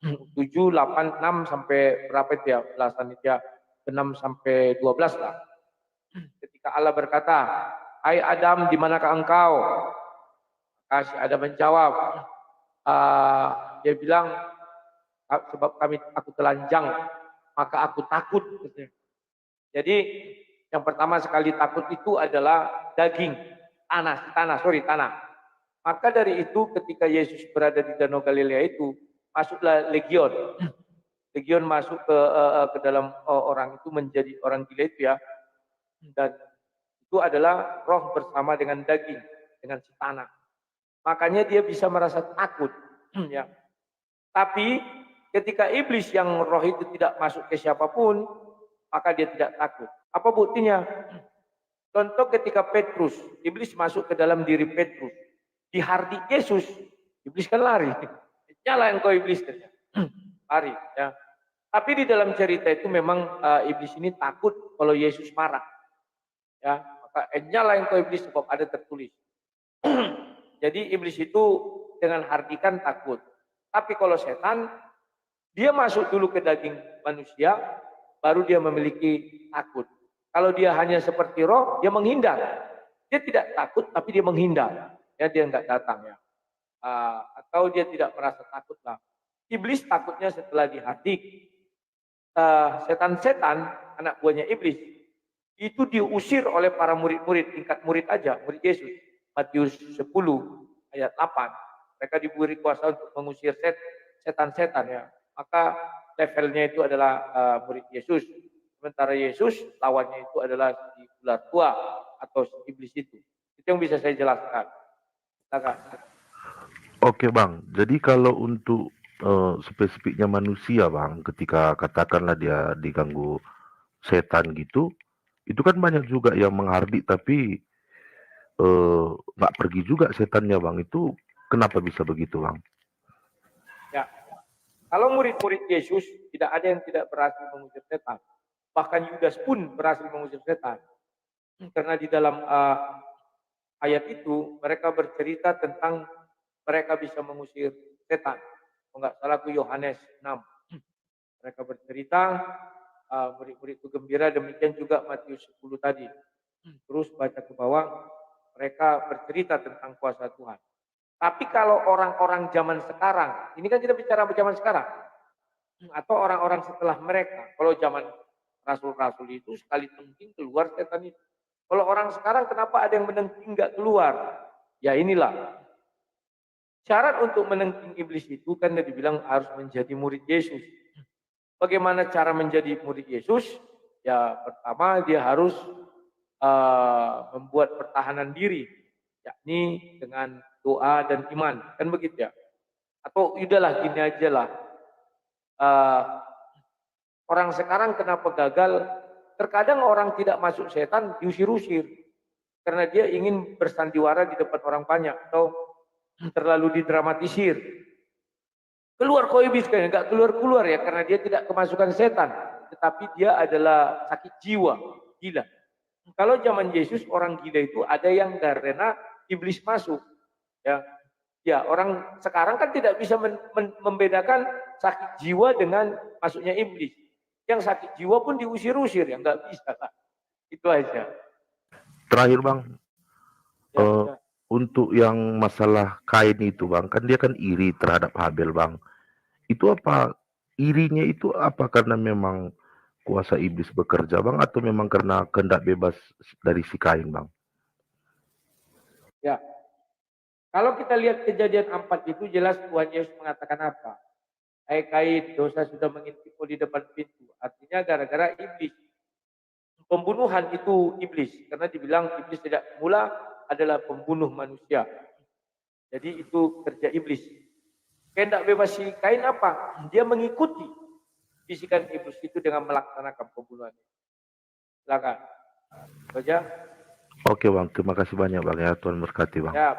7, 8, 6 sampai berapa itu ya? Belasan itu ya. 6 sampai 12 lah. Ketika Allah berkata, hai Adam, di manakah engkau? Maka si Adam menjawab, dia bilang, sebab aku telanjang, maka aku takut. Jadi yang pertama sekali takut itu adalah daging, tanah. Maka dari itu ketika Yesus berada di Danau Galilea itu, masuklah legion. Legion masuk ke dalam orang itu menjadi orang gila itu ya. Dan itu adalah roh bersama dengan daging, dengan si tanah. Makanya dia bisa merasa takut. Ya. Tapi ketika iblis yang roh itu tidak masuk ke siapapun, maka dia tidak takut. Apa buktinya? Contoh ketika Petrus, iblis masuk ke dalam diri Petrus. Dihardik Yesus, iblis kan lari. Nyala engkau iblis. Lari. Ya. Tapi di dalam cerita itu memang iblis ini takut kalau Yesus marah. Ya, maka nyala engkau iblis sebab ada tertulis. Jadi iblis itu dengan hardikan takut. Tapi kalau setan, dia masuk dulu ke daging manusia, baru dia memiliki takut. Kalau dia hanya seperti roh, dia menghindar. Dia tidak takut, tapi dia menghindar. Ya, dia enggak datang ya. Atau dia tidak merasa takut lah. Iblis takutnya setelah dihardik. Setan-setan, anak buahnya iblis, itu diusir oleh para murid-murid, tingkat murid aja, murid Yesus. Matius 10 ayat 8. Mereka diberi kuasa untuk mengusir setan-setan ya. Maka levelnya itu adalah murid Yesus. Sementara Yesus lawannya itu adalah si ular tua atau si iblis itu. Itu yang bisa saya jelaskan. Oke Bang, jadi kalau untuk spesifiknya manusia Bang, ketika katakanlah dia diganggu setan gitu, itu kan banyak juga yang menghardik tapi nggak pergi juga setannya Bang. Itu kenapa bisa begitu Bang? Ya, kalau murid-murid Yesus tidak ada yang tidak berhasil mengusir setan. Bahkan Yudas pun berhasil mengusir setan. Karena di dalam ayat itu mereka bercerita tentang mereka bisa mengusir setan. Enggak salah itu Yohanes 6. Mereka bercerita, murid-murid itu gembira, demikian juga Matius 10 tadi. Terus baca ke bawah, mereka bercerita tentang kuasa Tuhan. Tapi kalau orang-orang zaman sekarang, ini kan kita bicara zaman sekarang, atau orang-orang setelah mereka, kalau zaman rasul-rasul itu sekali tengking keluar setan itu. Kalau orang sekarang kenapa ada yang menengking nggak keluar? Ya inilah. Syarat untuk menengking iblis itu kan dia dibilang harus menjadi murid Yesus. Bagaimana cara menjadi murid Yesus? Ya pertama dia harus membuat pertahanan diri, yakni dengan doa dan iman, kan begitu ya? Atau udahlah gini aja lah. Orang sekarang kenapa gagal? Terkadang orang tidak masuk setan diusir-usir karena dia ingin bersandiwara di depan orang banyak atau terlalu didramatisir. Keluar kau iblis, kan enggak keluar ya karena dia tidak kemasukan setan, tetapi dia adalah sakit jiwa, gila. Kalau zaman Yesus orang gila itu ada yang karena iblis masuk. Ya orang sekarang kan tidak bisa membedakan sakit jiwa dengan masuknya iblis. Yang sakit jiwa pun diusir-usir, ya nggak bisa lah. Itu aja. terakhir Bang, Ya, eh, ya. untuk yang masalah Kain itu Bang, kan dia kan iri terhadap Habel Bang. Itu apa, irinya itu apa karena memang kuasa iblis bekerja Bang, atau memang karena kehendak bebas dari si Kain Bang? Ya. Kalau kita lihat kejadian 4 itu jelas Tuhan Yesus mengatakan apa? Hai Kain, dosa sudah mengintipmu di depan pintu. Artinya gara-gara iblis. Pembunuhan itu iblis. Karena dibilang iblis tidak mula adalah pembunuh manusia. Jadi itu kerja iblis. Kehendak bebas si Kain apa? Dia mengikuti bisikan iblis itu dengan melaksanakan pembunuhan. Silakan. Saja. Oke Bang, terima kasih banyak Bang ya, Tuhan berkati Bang. Ya.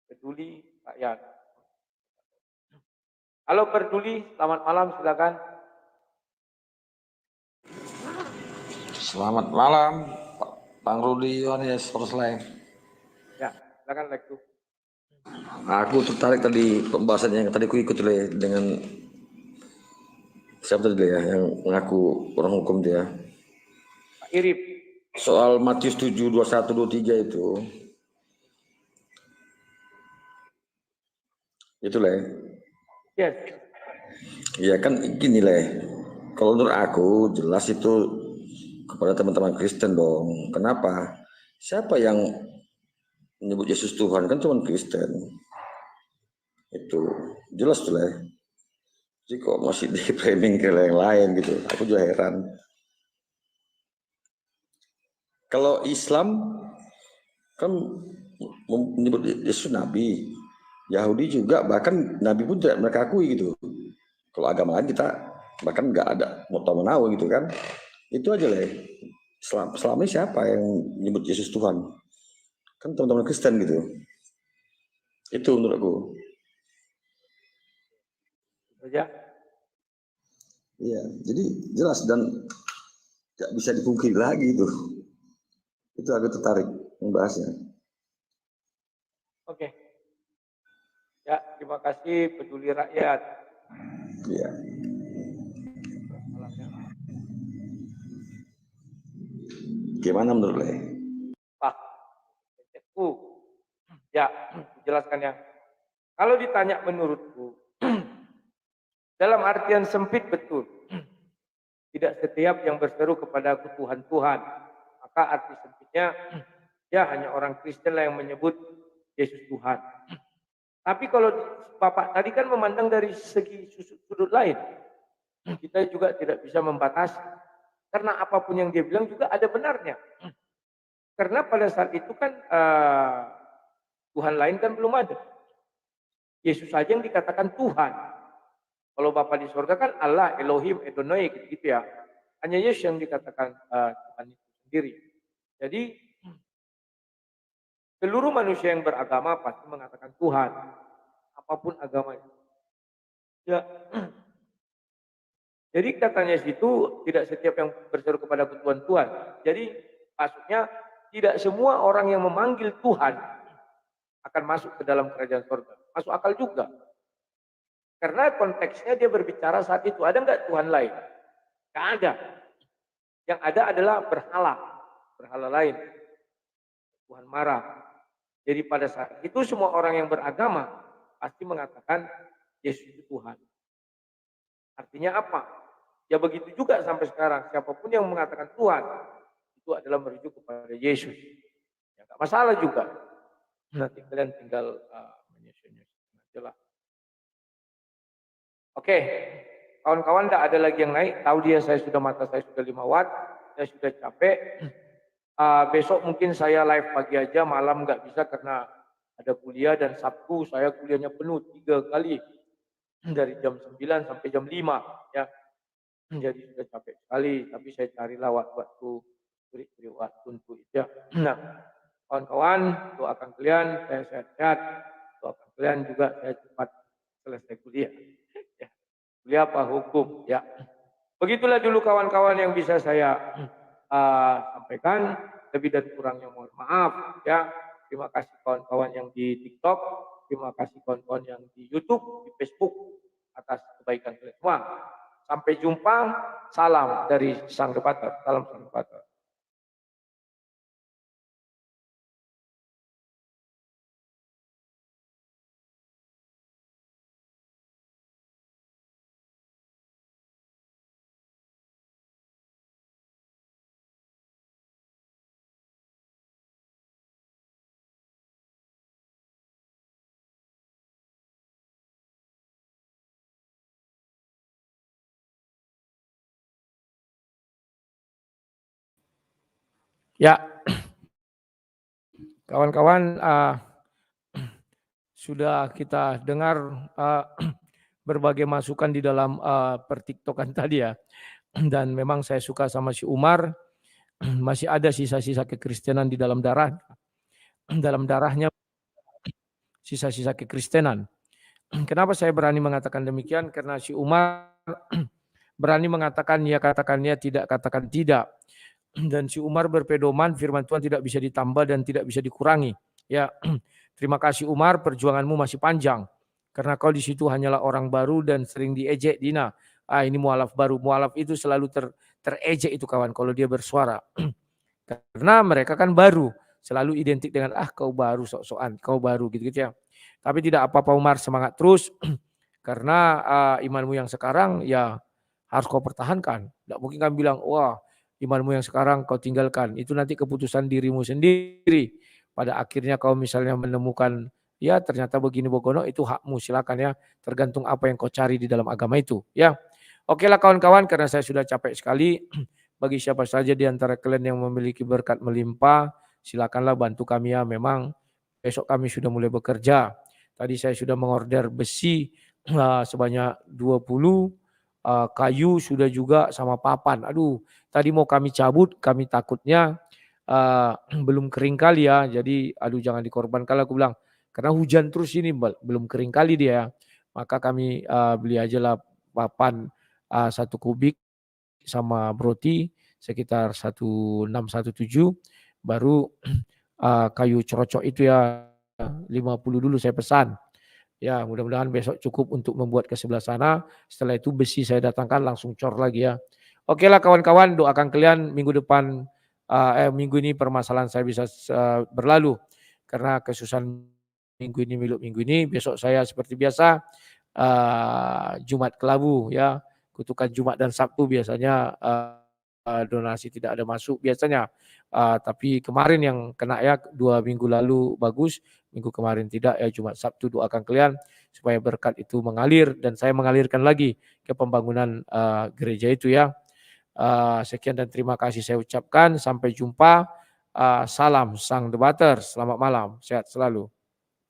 Peduli rakyat. Halo Peduli, selamat malam, silakan. Selamat malam, Bang Rudi Yohanes Rosleng. Ya, silakan Lektu. Aku tertarik tadi pembahasan yang tadi aku ikut dengan siapa tadi ya yang mengaku orang hukum dia. Pak Irip. Soal Matius 7, 21, 23 itu. Itu Yes. Ya kan gini kalau menurut aku jelas itu kepada teman-teman Kristen dong. Kenapa? Siapa yang menyebut Yesus Tuhan? Kan cuma Kristen. Itu jelas tuh Jadi kok masih di framing ke yang lain gitu. Aku juga heran. Kalau Islam kan menyebut Yesus Nabi. Yahudi juga bahkan Nabi pun tidak mereka akui gitu. Kalau agama lain kita bahkan nggak ada mau tahu menau gitu kan. Itu aja selama ini siapa yang menyebut Yesus Tuhan? Kan teman-teman Kristen gitu. Itu menurutku. Ya. Iya, jadi jelas dan nggak bisa dipungkiri lagi itu. Itu aku tertarik membahasnya. Oke. Ya, terima kasih Peduli Rakyat. Iya. Gimana menurut Pak, ya, jelaskan ya. Kalau ditanya menurutku, dalam artian sempit betul. Tidak setiap yang berseru kepada Tuhan Tuhan. Maka arti sempitnya, ya hanya orang Kristen lah yang menyebut Yesus Tuhan. Tapi kalau Bapak tadi kan memandang dari segi sudut lain. Kita juga tidak bisa membatasi. Karena apapun yang dia bilang juga ada benarnya. Karena pada saat itu kan Tuhan lain kan belum ada. Yesus saja yang dikatakan Tuhan. Kalau Bapa di surga kan Allah, Elohim, Adonai gitu ya. Hanya Yesus yang dikatakan Tuhan itu sendiri. Jadi seluruh manusia yang beragama pasti mengatakan Tuhan, apapun agamanya. Ya. Jadi katanya situ tidak setiap yang berseru kepada Tuhan. Jadi maksudnya tidak semua orang yang memanggil Tuhan akan masuk ke dalam kerajaan surga. Masuk akal juga. Karena konteksnya dia berbicara saat itu. Ada nggak Tuhan lain? Nggak ada. Yang ada adalah berhala. Berhala lain. Tuhan marah. Jadi pada saat itu semua orang yang beragama pasti mengatakan Yesus itu Tuhan. Artinya apa? Ya begitu juga sampai sekarang. Siapapun yang mengatakan Tuhan, itu adalah merujuk kepada Yesus. Ya nggak masalah juga. Nanti kalian tinggal menyusunnya. Jelas. Oke, kawan-kawan tidak ada lagi yang naik. Tahu dia mata saya sudah 5 watt, saya sudah capek. Besok mungkin saya live pagi aja, malam nggak bisa karena ada kuliah dan Sabtu saya kuliahnya penuh 3 kali dari jam 9 sampai jam 5 ya. Jadi sudah capek sekali, tapi saya carilah waktu beri waktu untuk itu ya. Nah, kawan-kawan, doakan kalian saya sehat-sehat, doakan kalian juga saya cepat selesai kuliah. Ya. Kuliah apa hukum ya. Begitulah dulu kawan-kawan yang bisa saya sampaikan. Lebih dan kurangnya mohon maaf ya. Terima kasih kawan-kawan yang di TikTok, terima kasih kawan-kawan yang di YouTube, di Facebook, atas kebaikan kalian semua. Sampai jumpa. Salam dari sang debater. Salam sang debater. Ya, kawan-kawan, sudah kita dengar berbagai masukan di dalam pertiktokan tadi ya. Dan memang saya suka sama si Umar, masih ada sisa-sisa kekristenan di dalam darah. Dalam darahnya sisa-sisa kekristenan. Kenapa saya berani mengatakan demikian? Karena si Umar berani mengatakan ya, katakan ya, tidak katakan tidak. Dan si Umar berpedoman firman Tuhan tidak bisa ditambah dan tidak bisa dikurangi. Ya, terima kasih Umar, perjuanganmu masih panjang. Karena kau di situ hanyalah orang baru dan sering diejek, Dina. Ini mualaf baru. Mualaf itu selalu terejek itu kawan kalau dia bersuara. Karena mereka kan baru, selalu identik dengan kau baru sok-sokan, kau baru gitu-gitu ya. Tapi tidak apa-apa Umar, semangat terus. Karena imanmu yang sekarang ya harus kau pertahankan. Tidak mungkin kan bilang, wah imanmu yang sekarang kau tinggalkan. Itu nanti keputusan dirimu sendiri. Pada akhirnya kau misalnya menemukan, ya ternyata begini bogono, itu hakmu, silakan ya. Tergantung apa yang kau cari di dalam agama itu. Ya, oke lah kawan-kawan, karena saya sudah capek sekali. Bagi siapa saja di antara kalian yang memiliki berkat melimpah, silakanlah bantu kami ya. Memang besok kami sudah mulai bekerja. Tadi saya sudah mengorder besi sebanyak 20, kayu sudah juga sama papan. Aduh, tadi mau kami cabut, kami takutnya belum kering kali ya. Jadi aduh jangan dikorbankan, aku bilang. Karena hujan terus ini belum kering kali dia. Maka kami beli aja lah papan 1 kubik sama broti sekitar 1617. Baru kayu cerocok itu ya 50 dulu saya pesan. Ya, mudah-mudahan besok cukup untuk membuat ke sebelah sana. Setelah itu besi saya datangkan langsung cor lagi ya. Oke lah kawan-kawan, doakan kalian minggu depan, minggu ini permasalahan saya bisa berlalu. Karena kesusahan minggu ini, besok saya seperti biasa Jumat Kelabu ya. Kutukan Jumat dan Sabtu biasanya donasi tidak ada masuk biasanya. Tapi kemarin yang kena ya 2 minggu lalu bagus, minggu kemarin tidak ya. Jumat Sabtu doakan kalian supaya berkat itu mengalir dan saya mengalirkan lagi ke pembangunan gereja itu ya. Sekian dan terima kasih saya ucapkan. Sampai jumpa. Salam sang debater. Selamat malam. Sehat selalu.